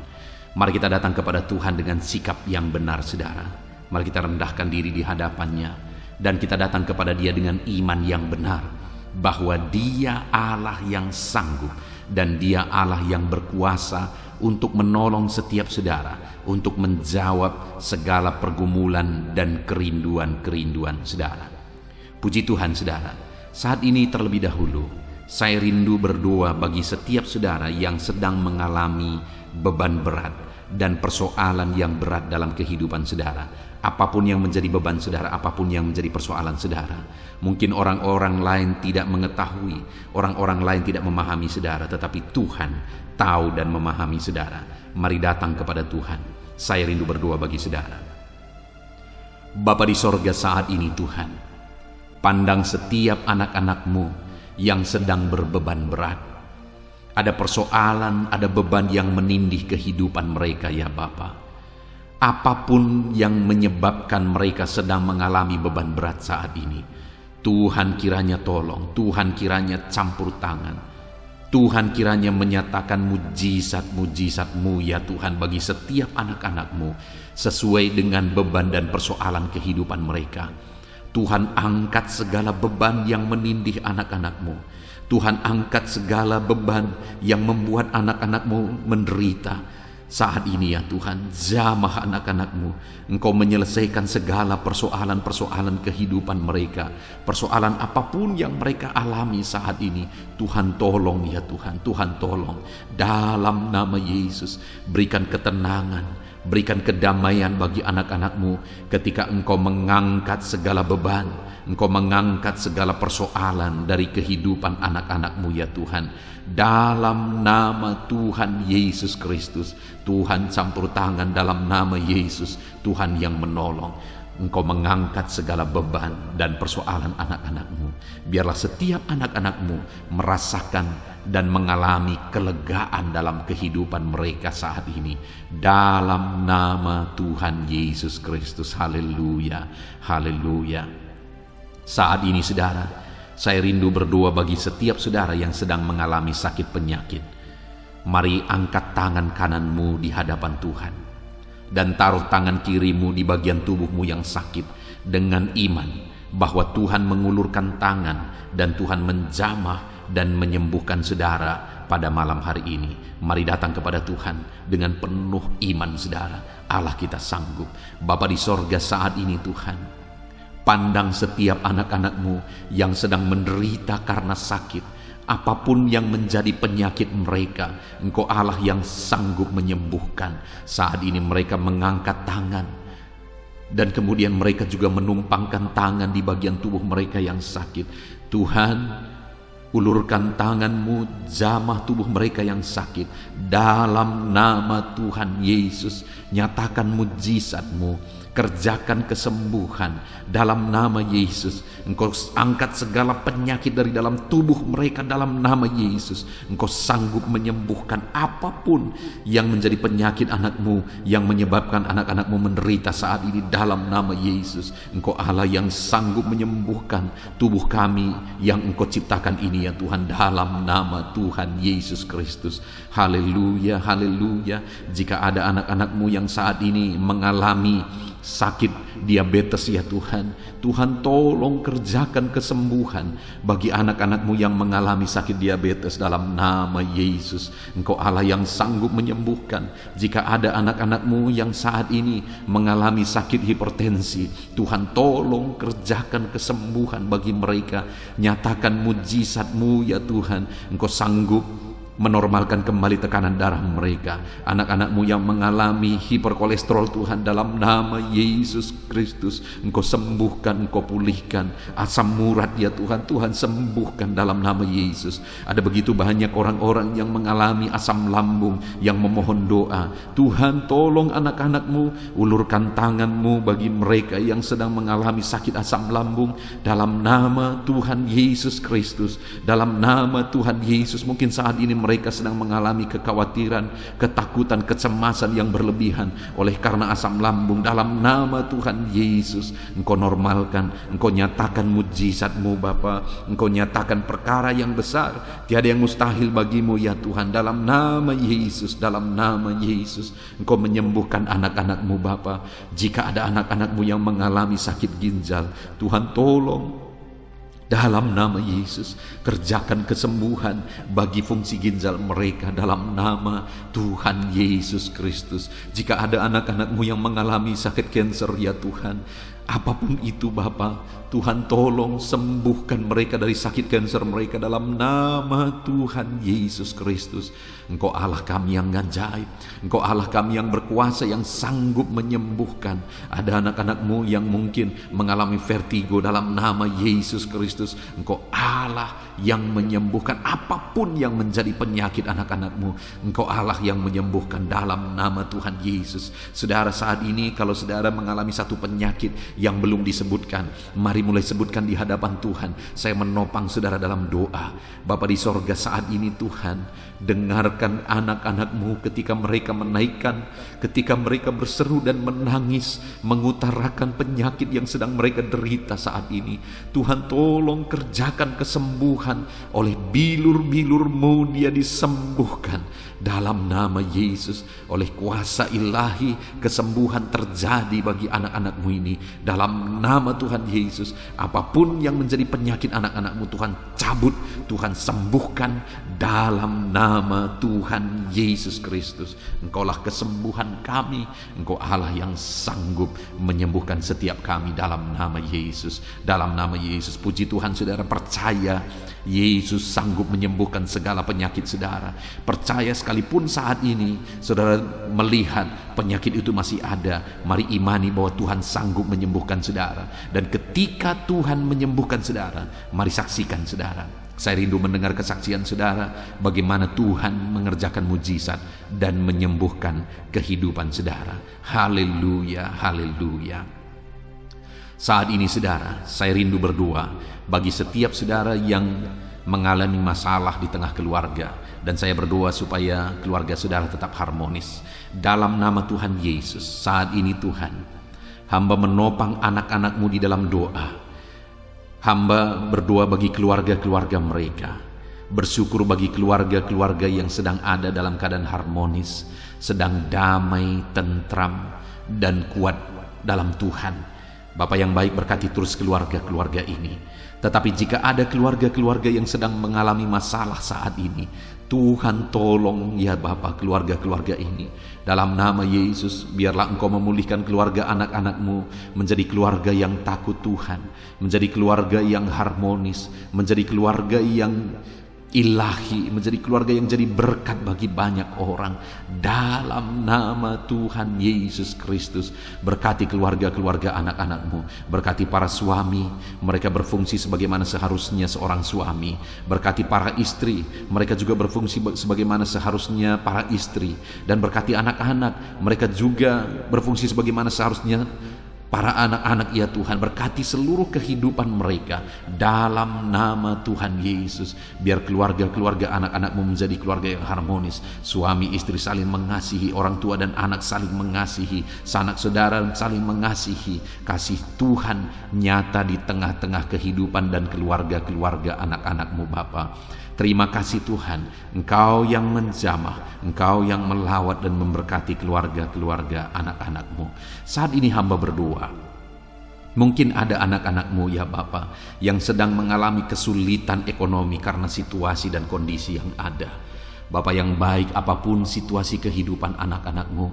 Mari kita datang kepada Tuhan dengan sikap yang benar saudara. Mari kita rendahkan diri di hadapannya, dan kita datang kepada Dia dengan iman yang benar, bahwa Dia Allah yang sanggup, dan Dia Allah yang berkuasa untuk menolong setiap saudara, untuk menjawab segala pergumulan dan kerinduan-kerinduan saudara. Puji Tuhan saudara, saat ini terlebih dahulu saya rindu berdoa bagi setiap saudara yang sedang mengalami beban berat dan persoalan yang berat dalam kehidupan saudara. Apapun yang menjadi beban saudara, apapun yang menjadi persoalan saudara, mungkin orang-orang lain tidak mengetahui, orang-orang lain tidak memahami saudara, tetapi Tuhan tahu dan memahami saudara. Mari datang kepada Tuhan. Saya rindu berdoa bagi saudara. Bapa di sorga, saat ini Tuhan, pandang setiap anak-anak-Mu yang sedang berbeban berat. Ada persoalan, ada beban yang menindih kehidupan mereka ya Bapa. Apapun yang menyebabkan mereka sedang mengalami beban berat saat ini, Tuhan kiranya tolong, Tuhan kiranya campur tangan, Tuhan kiranya menyatakan mujizat-mujizat-Mu ya Tuhan bagi setiap anak-anak-Mu sesuai dengan beban dan persoalan kehidupan mereka. Tuhan angkat segala beban yang menindih anak-anak-Mu. Tuhan angkat segala beban yang membuat anak-anak-Mu menderita. Saat ini ya Tuhan, jamah anak-anak-Mu. Engkau menyelesaikan segala persoalan-persoalan kehidupan mereka. Persoalan apapun yang mereka alami saat ini, Tuhan tolong ya Tuhan, Tuhan tolong. Dalam nama Yesus, berikan ketenangan, berikan kedamaian bagi anak-anak-Mu ketika Engkau mengangkat segala beban, Engkau mengangkat segala persoalan dari kehidupan anak-anak-Mu ya Tuhan. Dalam nama Tuhan Yesus Kristus, Tuhan campur tangan dalam nama Yesus, Tuhan yang menolong. Engkau mengangkat segala beban dan persoalan anak-anak-Mu. Biarlah setiap anak-anak-Mu merasakan dan mengalami kelegaan dalam kehidupan mereka saat ini. Dalam nama Tuhan Yesus Kristus. Haleluya, haleluya. Saat ini saudara, saya rindu berdoa bagi setiap saudara yang sedang mengalami sakit penyakit. Mari angkat tangan kananmu di hadapan Tuhan, dan taruh tangan kirimu di bagian tubuhmu yang sakit dengan iman bahwa Tuhan mengulurkan tangan dan Tuhan menjamah dan menyembuhkan saudara pada malam hari ini. Mari datang kepada Tuhan dengan penuh iman saudara. Allah kita sanggup. Bapa di sorga, saat ini Tuhan, pandang setiap anak-anak-Mu yang sedang menderita karena sakit. Apapun yang menjadi penyakit mereka, Engkau Allah yang sanggup menyembuhkan. Saat ini mereka mengangkat tangan, dan kemudian mereka juga menumpangkan tangan di bagian tubuh mereka yang sakit. Tuhan, ulurkan tangan-Mu, jamah tubuh mereka yang sakit. Dalam nama Tuhan Yesus, nyatakan mujizat-Mu, kerjakan kesembuhan dalam nama Yesus. Engkau angkat segala penyakit dari dalam tubuh mereka dalam nama Yesus. Engkau sanggup menyembuhkan apapun yang menjadi penyakit anakmu, yang menyebabkan anak-anakmu menderita saat ini dalam nama Yesus. Engkau Allah yang sanggup menyembuhkan tubuh kami yang Engkau ciptakan ini ya Tuhan, dalam nama Tuhan Yesus Kristus. Haleluya, haleluya. Jika ada anak-anakmu yang saat ini mengalami sakit diabetes ya Tuhan, Tuhan tolong kerjakan kesembuhan bagi anak-anakmu yang mengalami sakit diabetes dalam nama Yesus. Engkau Allah yang sanggup menyembuhkan. Jika ada anak-anakmu yang saat ini mengalami sakit hipertensi, Tuhan tolong kerjakan kesembuhan bagi mereka. Nyatakan mujizat-Mu ya Tuhan. Engkau sanggup menormalkan kembali tekanan darah mereka. Anak-anakmu yang mengalami hiperkolesterol Tuhan, dalam nama Yesus Kristus Engkau sembuhkan, Engkau pulihkan. Asam urat ya Tuhan, Tuhan sembuhkan dalam nama Yesus. Ada begitu banyak orang-orang yang mengalami asam lambung yang memohon doa. Tuhan tolong anak-anakmu, ulurkan tangan-Mu bagi mereka yang sedang mengalami sakit asam lambung dalam nama Tuhan Yesus Kristus. Dalam nama Tuhan Yesus, mungkin saat ini mereka sedang mengalami kekhawatiran, ketakutan, kecemasan yang berlebihan oleh karena asam lambung. Dalam nama Tuhan Yesus, Engkau normalkan, Engkau nyatakan mujizat-Mu Bapa. Engkau nyatakan perkara yang besar, tiada yang mustahil bagi-Mu ya Tuhan. Dalam nama Yesus, dalam nama Yesus, Engkau menyembuhkan anak-anak-Mu Bapa. Jika ada anak-anak-Mu yang mengalami sakit ginjal, Tuhan tolong dalam nama Yesus, kerjakan kesembuhan bagi fungsi ginjal mereka dalam nama Tuhan Yesus Kristus. Jika ada anak-anak-Mu yang mengalami sakit kanker ya Tuhan, apapun itu Bapa, Tuhan tolong sembuhkan mereka dari sakit kanker mereka dalam nama Tuhan Yesus Kristus. Engkau Allah kami yang ajaib, Engkau Allah kami yang berkuasa, yang sanggup menyembuhkan. Ada anak-anak-Mu yang mungkin mengalami vertigo, dalam nama Yesus Kristus Engkau Allah yang menyembuhkan apapun yang menjadi penyakit anak-anak-Mu. Engkau Allah yang menyembuhkan dalam nama Tuhan Yesus. Saudara, saat ini kalau saudara mengalami satu penyakit yang belum disebutkan, mari mulai sebutkan di hadapan Tuhan. Saya menopang saudara dalam doa. Bapa di sorga, saat ini Tuhan, dengarkan anak-anak-Mu ketika mereka menaikkan, ketika mereka berseru dan menangis, mengutarakan penyakit yang sedang mereka derita saat ini. Tuhan tolong kerjakan kesembuhan. Oleh bilur-bilur-Mu dia disembuhkan dalam nama Yesus. Oleh kuasa ilahi, kesembuhan terjadi bagi anak-anak-Mu ini dalam nama Tuhan Yesus. Apapun yang menjadi penyakit anak-anak-Mu, Tuhan cabut, Tuhan sembuhkan dalam nama Tuhan Yesus Kristus. Engkaulah kesembuhan kami, Engkau Allah yang sanggup menyembuhkan setiap kami dalam nama Yesus. Dalam nama Yesus, puji Tuhan, saudara percaya Yesus sanggup menyembuhkan segala penyakit saudara. Percaya sekalipun saat ini saudara melihat penyakit itu masih ada, mari imani bahwa Tuhan sanggup menyembuhkan saudara. Dan ketika Tuhan menyembuhkan saudara, mari saksikan saudara. Saya rindu mendengar kesaksian saudara bagaimana Tuhan mengerjakan mujizat dan menyembuhkan kehidupan saudara. Haleluya, haleluya. Saat ini saudara, saya rindu berdoa bagi setiap saudara yang mengalami masalah di tengah keluarga, dan saya berdoa supaya keluarga saudara tetap harmonis. Dalam nama Tuhan Yesus, saat ini Tuhan, hamba menopang anak-anak-Mu di dalam doa. Hamba berdoa bagi keluarga-keluarga mereka, bersyukur bagi keluarga-keluarga yang sedang ada dalam keadaan harmonis, sedang damai, tentram, dan kuat dalam Tuhan. Bapa yang baik, berkati terus keluarga-keluarga ini. Tetapi jika ada keluarga-keluarga yang sedang mengalami masalah saat ini, Tuhan tolong ya Bapa keluarga-keluarga ini. Dalam nama Yesus, biarlah Engkau memulihkan keluarga anak-anak-Mu menjadi keluarga yang takut Tuhan, menjadi keluarga yang harmonis, menjadi keluarga yang ilahi, menjadi keluarga yang jadi berkat bagi banyak orang. Dalam nama Tuhan Yesus Kristus, berkati keluarga-keluarga anak-anak-Mu, berkati para suami, mereka berfungsi sebagaimana seharusnya seorang suami. Berkati para istri, mereka juga berfungsi sebagaimana seharusnya para istri. Dan berkati anak-anak, mereka juga berfungsi sebagaimana seharusnya para anak-anak ya Tuhan, berkati seluruh kehidupan mereka dalam nama Tuhan Yesus. Biar keluarga-keluarga anak-anakmu menjadi keluarga yang harmonis, suami istri saling mengasihi, orang tua dan anak saling mengasihi, sanak saudara saling mengasihi. Kasih Tuhan nyata di tengah-tengah kehidupan dan keluarga-keluarga anak-anakmu Bapa. Terima kasih Tuhan, Engkau yang menjamah, Engkau yang melawat dan memberkati keluarga-keluarga anak-anakmu. Saat ini hamba berdoa, mungkin ada anak-anakmu ya Bapa yang sedang mengalami kesulitan ekonomi karena situasi dan kondisi yang ada. Bapa yang baik, apapun situasi kehidupan anak-anakmu,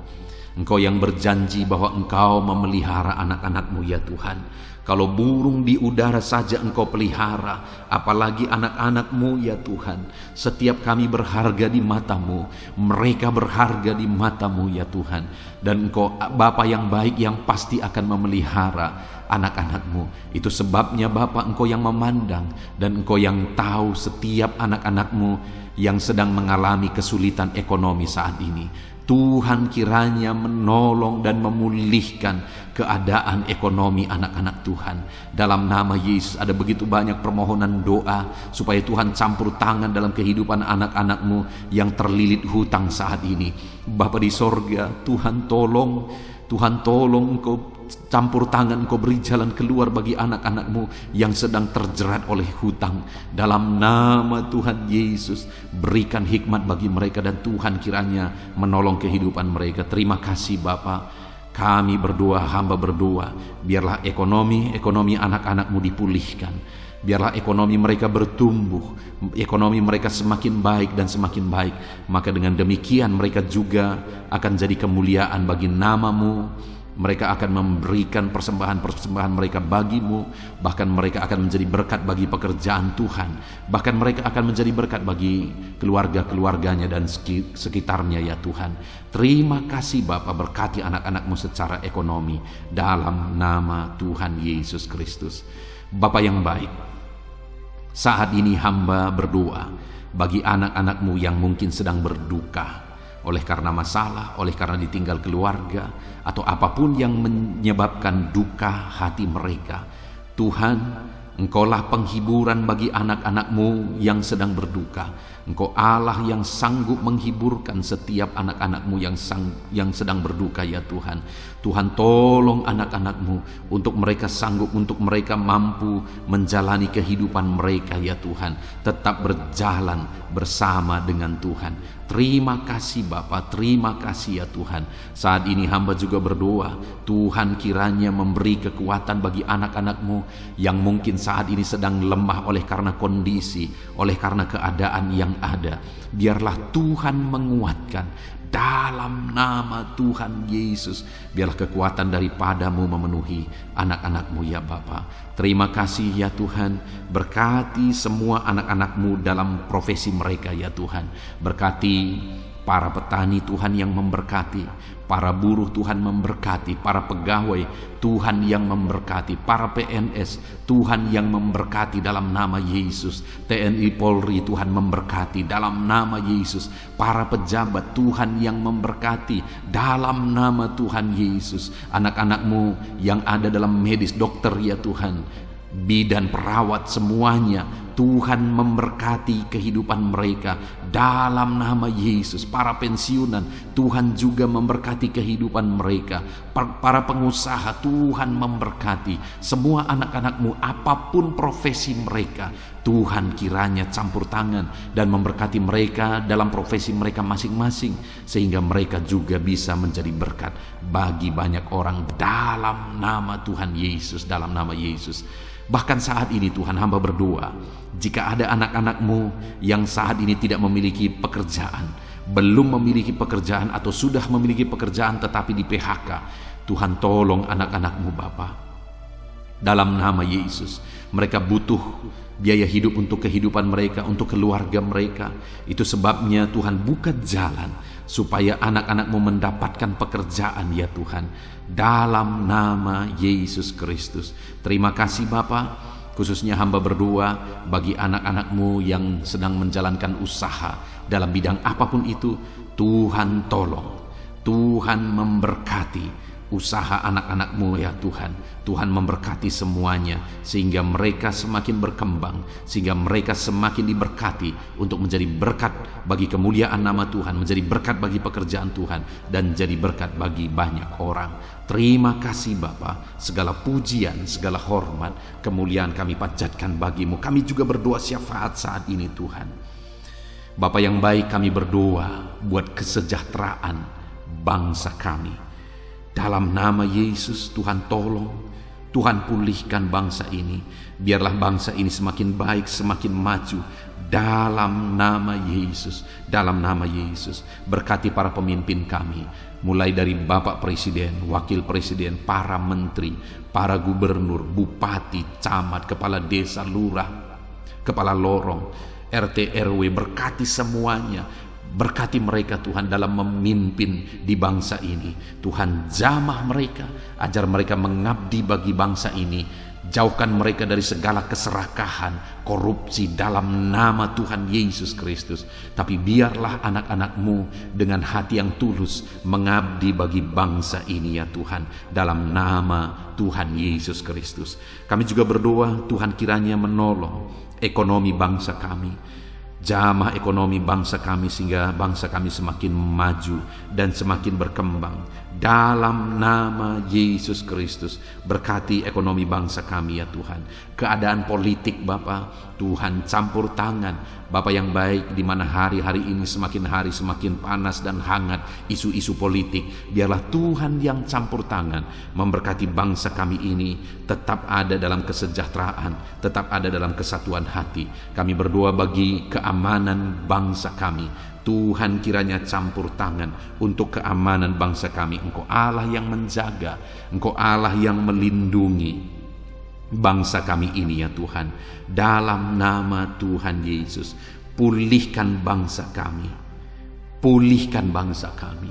Engkau yang berjanji bahwa Engkau memelihara anak-anakmu ya Tuhan. Kalau burung di udara saja Engkau pelihara, apalagi anak-anakmu ya Tuhan. Setiap kami berharga di mata-Mu, mereka berharga di mata-Mu ya Tuhan. Dan Engkau Bapa yang baik yang pasti akan memelihara anak-anakmu. Itu sebabnya Bapa, Engkau yang memandang dan Engkau yang tahu setiap anak-anakmu yang sedang mengalami kesulitan ekonomi saat ini. Tuhan kiranya menolong dan memulihkan keadaan ekonomi anak-anak Tuhan. Dalam nama Yesus, ada begitu banyak permohonan doa supaya Tuhan campur tangan dalam kehidupan anak-anakmu yang terlilit hutang saat ini. Bapa di sorga, Tuhan tolong Engkau campur tangan, Engkau beri jalan keluar bagi anak-anakmu yang sedang terjerat oleh hutang. Dalam nama Tuhan Yesus, berikan hikmat bagi mereka dan Tuhan kiranya menolong kehidupan mereka. Terima kasih Bapa. Kami berdoa, hamba berdoa, biarlah ekonomi anak-anakmu dipulihkan. Biarlah ekonomi mereka bertumbuh, ekonomi mereka semakin baik dan semakin baik. Maka dengan demikian mereka juga akan jadi kemuliaan bagi nama-Mu. Mereka akan memberikan persembahan-persembahan mereka bagimu. Bahkan mereka akan menjadi berkat bagi pekerjaan Tuhan. Bahkan mereka akan menjadi berkat bagi keluarga-keluarganya dan sekitarnya ya Tuhan. Terima kasih Bapa, berkati anak-anakmu secara ekonomi dalam nama Tuhan Yesus Kristus. Bapa yang baik, saat ini hamba berdoa bagi anak-anakmu yang mungkin sedang berduka oleh karena masalah, oleh karena ditinggal keluarga, atau apapun yang menyebabkan duka hati mereka. Tuhan, Engkaulah penghiburan bagi anak-anakmu yang sedang berduka. Engkau Allah yang sanggup menghiburkan setiap anak-anakmu yang sedang berduka ya Tuhan. Tuhan tolong anak-anakmu untuk mereka sanggup, untuk mereka mampu menjalani kehidupan mereka ya Tuhan. Tetap berjalan bersama dengan Tuhan. Terima kasih Bapa, terima kasih ya Tuhan. Saat ini hamba juga berdoa, Tuhan kiranya memberi kekuatan bagi anak-anakmu yang mungkin saat ini sedang lemah oleh karena kondisi, oleh karena keadaan yang ada. Biarlah Tuhan menguatkan dalam nama Tuhan Yesus. Biarlah kekuatan daripada-Mu memenuhi anak-anakmu ya Bapa. Terima kasih ya Tuhan. Berkati semua anak-anakmu dalam profesi mereka ya Tuhan. Berkati para petani Tuhan yang memberkati, para buruh Tuhan memberkati, para pegawai Tuhan yang memberkati, para PNS Tuhan yang memberkati dalam nama Yesus. TNI Polri Tuhan memberkati dalam nama Yesus. Para pejabat Tuhan yang memberkati dalam nama Tuhan Yesus. Anak-anakmu yang ada dalam medis, dokter ya Tuhan, bidan, perawat, semuanya Tuhan memberkati kehidupan mereka dalam nama Yesus. Para pensiunan Tuhan juga memberkati kehidupan mereka. Para pengusaha Tuhan memberkati. Semua anak-anakmu apapun profesi mereka, Tuhan kiranya campur tangan dan memberkati mereka dalam profesi mereka masing-masing, sehingga mereka juga bisa menjadi berkat bagi banyak orang dalam nama Tuhan Yesus, dalam nama Yesus. Bahkan saat ini Tuhan, hamba berdoa, jika ada anak-anakmu yang saat ini tidak memiliki pekerjaan, belum memiliki pekerjaan atau sudah memiliki pekerjaan tetapi di PHK, Tuhan tolong anak-anakmu Bapa. Dalam nama Yesus, mereka butuh biaya hidup untuk kehidupan mereka, untuk keluarga mereka. Itu sebabnya Tuhan buka jalan supaya anak-anakmu mendapatkan pekerjaan ya Tuhan. Dalam nama Yesus Kristus. Terima kasih Bapa. Khususnya hamba berdoa bagi anak-anakmu yang sedang menjalankan usaha dalam bidang apapun itu. Tuhan tolong, Tuhan memberkati, usaha anak-anak-Mu ya Tuhan. Tuhan memberkati semuanya sehingga mereka semakin berkembang, sehingga mereka semakin diberkati untuk menjadi berkat bagi kemuliaan nama Tuhan, menjadi berkat bagi pekerjaan Tuhan, dan jadi berkat bagi banyak orang. Terima kasih Bapa, segala pujian, segala hormat, kemuliaan kami panjatkan bagi-Mu. Kami juga berdoa syafaat saat ini Tuhan. Bapa yang baik, kami berdoa buat kesejahteraan bangsa kami. Dalam nama Yesus, Tuhan tolong, Tuhan pulihkan bangsa ini. Biarlah bangsa ini semakin baik, semakin maju. Dalam nama Yesus, dalam nama Yesus. Berkati para pemimpin kami, mulai dari Bapak Presiden, Wakil Presiden, para menteri, para gubernur, bupati, camat, kepala desa, lurah, kepala lorong, RT RW. Berkati semuanya. Berkati mereka Tuhan dalam memimpin di bangsa ini. Tuhan jamah mereka, ajar mereka mengabdi bagi bangsa ini. Jauhkan mereka dari segala keserakahan, korupsi dalam nama Tuhan Yesus Kristus. Tapi biarlah anak-anak-Mu dengan hati yang tulus mengabdi bagi bangsa ini ya Tuhan, dalam nama Tuhan Yesus Kristus. Kami juga berdoa Tuhan kiranya menolong ekonomi bangsa kami. Jamah ekonomi bangsa kami sehingga bangsa kami semakin maju dan semakin berkembang. Dalam nama Yesus Kristus, berkati ekonomi bangsa kami ya Tuhan. Keadaan politik Bapa, Tuhan campur tangan. Bapa yang baik, di mana hari-hari ini semakin hari semakin panas dan hangat isu-isu politik. Biarlah Tuhan yang campur tangan memberkati bangsa kami ini tetap ada dalam kesejahteraan, tetap ada dalam kesatuan hati. Kami berdoa bagi keamanan bangsa kami. Tuhan kiranya campur tangan untuk keamanan bangsa kami. Engkau Allah yang menjaga, Engkau Allah yang melindungi bangsa kami ini ya Tuhan. Dalam nama Tuhan Yesus, pulihkan bangsa kami, pulihkan bangsa kami.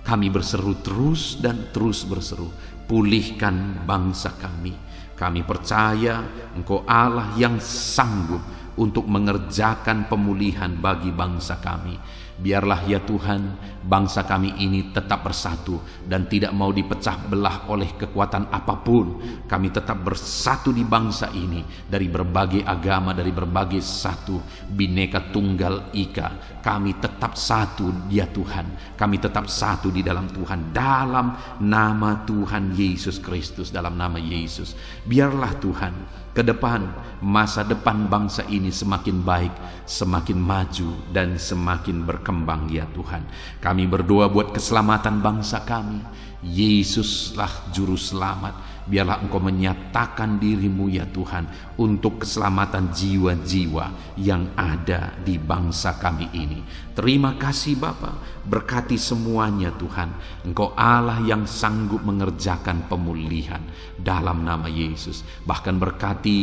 Kami berseru terus dan terus berseru, pulihkan bangsa kami. Kami percaya Engkau Allah yang sanggup untuk mengerjakan pemulihan bagi bangsa kami. Biarlah ya Tuhan, bangsa kami ini tetap bersatu dan tidak mau dipecah belah oleh kekuatan apapun. Kami tetap bersatu di bangsa ini, dari berbagai agama, dari berbagai satu, Bhinneka Tunggal Ika. Kami tetap satu ya Tuhan. Kami tetap satu di dalam Tuhan, dalam nama Tuhan Yesus Kristus, dalam nama Yesus. Biarlah Tuhan, ke depan, masa depan bangsa ini semakin baik, semakin maju dan semakin berkembang ya Tuhan. Kami berdoa buat keselamatan bangsa kami. Yesuslah juru selamat. Biarlah Engkau menyatakan diri-Mu ya Tuhan untuk keselamatan jiwa-jiwa yang ada di bangsa kami ini. Terima kasih Bapa, berkati semuanya Tuhan. Engkau Allah yang sanggup mengerjakan pemulihan dalam nama Yesus. Bahkan berkati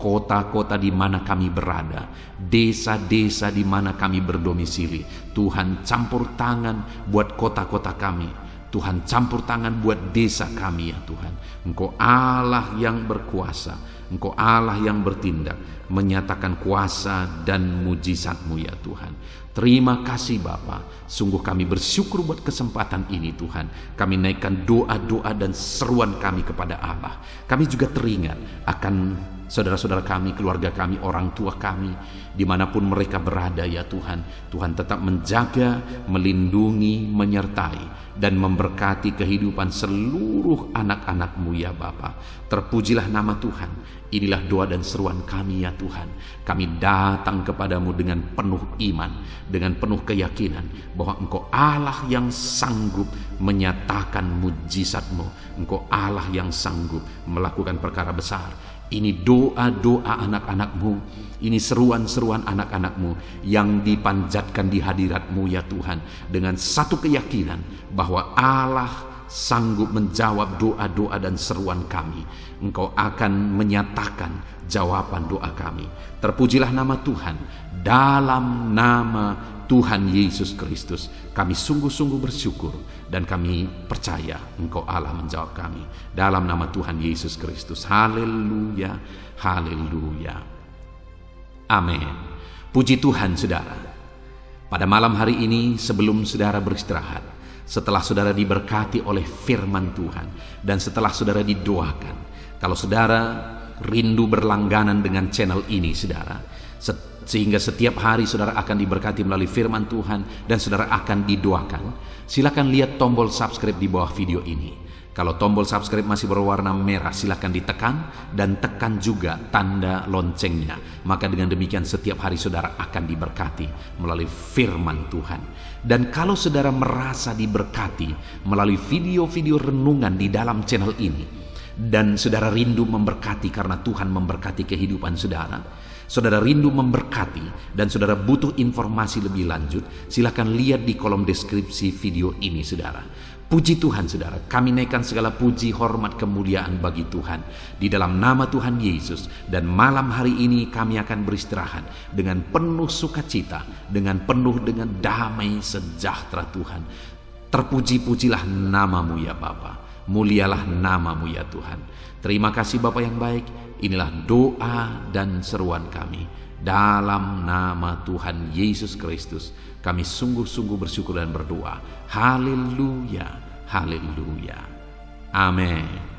kota-kota di mana kami berada, desa-desa di mana kami berdomisili. Tuhan campur tangan buat kota-kota kami. Tuhan campur tangan buat desa kami ya Tuhan. Engkau Allah yang berkuasa, Engkau Allah yang bertindak, menyatakan kuasa dan mujizat-Mu ya Tuhan. Terima kasih Bapa. Sungguh kami bersyukur buat kesempatan ini Tuhan. Kami naikkan doa-doa dan seruan kami kepada Allah. Kami juga teringat akan saudara-saudara kami, keluarga kami, orang tua kami, dimanapun mereka berada ya Tuhan. Tuhan tetap menjaga, melindungi, menyertai, dan memberkati kehidupan seluruh anak-anak-Mu ya Bapa. Terpujilah nama Tuhan. Inilah doa dan seruan kami ya Tuhan. Kami datang kepadamu dengan penuh iman, dengan penuh keyakinan bahwa Engkau Allah yang sanggup menyatakan mujizat-Mu. Engkau Allah yang sanggup melakukan perkara besar. Ini doa-doa anak-anak-Mu, ini seruan-seruan anak-anak-Mu yang dipanjatkan di hadirat-Mu ya Tuhan, dengan satu keyakinan bahwa Allah sanggup menjawab doa-doa dan seruan kami. Engkau akan menyatakan jawaban doa kami. Terpujilah nama Tuhan. Dalam nama Tuhan Yesus Kristus kami sungguh-sungguh bersyukur dan kami percaya Engkau Allah menjawab kami. Dalam nama Tuhan Yesus Kristus. Haleluya, haleluya. Amin. Puji Tuhan saudara. Pada malam hari ini sebelum saudara beristirahat, setelah saudara diberkati oleh firman Tuhan, dan setelah saudara didoakan, kalau saudara rindu berlangganan dengan channel ini saudara, sehingga setiap hari saudara akan diberkati melalui firman Tuhan dan saudara akan didoakan, silakan lihat tombol subscribe di bawah video ini. Kalau tombol subscribe masih berwarna merah, silakan ditekan dan tekan juga tanda loncengnya. Maka dengan demikian setiap hari saudara akan diberkati melalui firman Tuhan. Dan kalau saudara merasa diberkati melalui video-video renungan di dalam channel ini, dan saudara rindu memberkati karena Tuhan memberkati kehidupan saudara, saudara rindu memberkati dan saudara butuh informasi lebih lanjut, silakan lihat di kolom deskripsi video ini saudara. Puji Tuhan saudara, kami naikkan segala puji, hormat, kemuliaan bagi Tuhan di dalam nama Tuhan Yesus. Dan malam hari ini kami akan beristirahat dengan penuh sukacita, dengan damai sejahtera Tuhan. Terpuji-pujilah namamu ya Bapa, mulialah namamu ya Tuhan. Terima kasih Bapa yang baik. Inilah doa dan seruan kami dalam nama Tuhan Yesus Kristus. Kami sungguh-sungguh bersyukur dan berdoa. Haleluya, haleluya. Amin.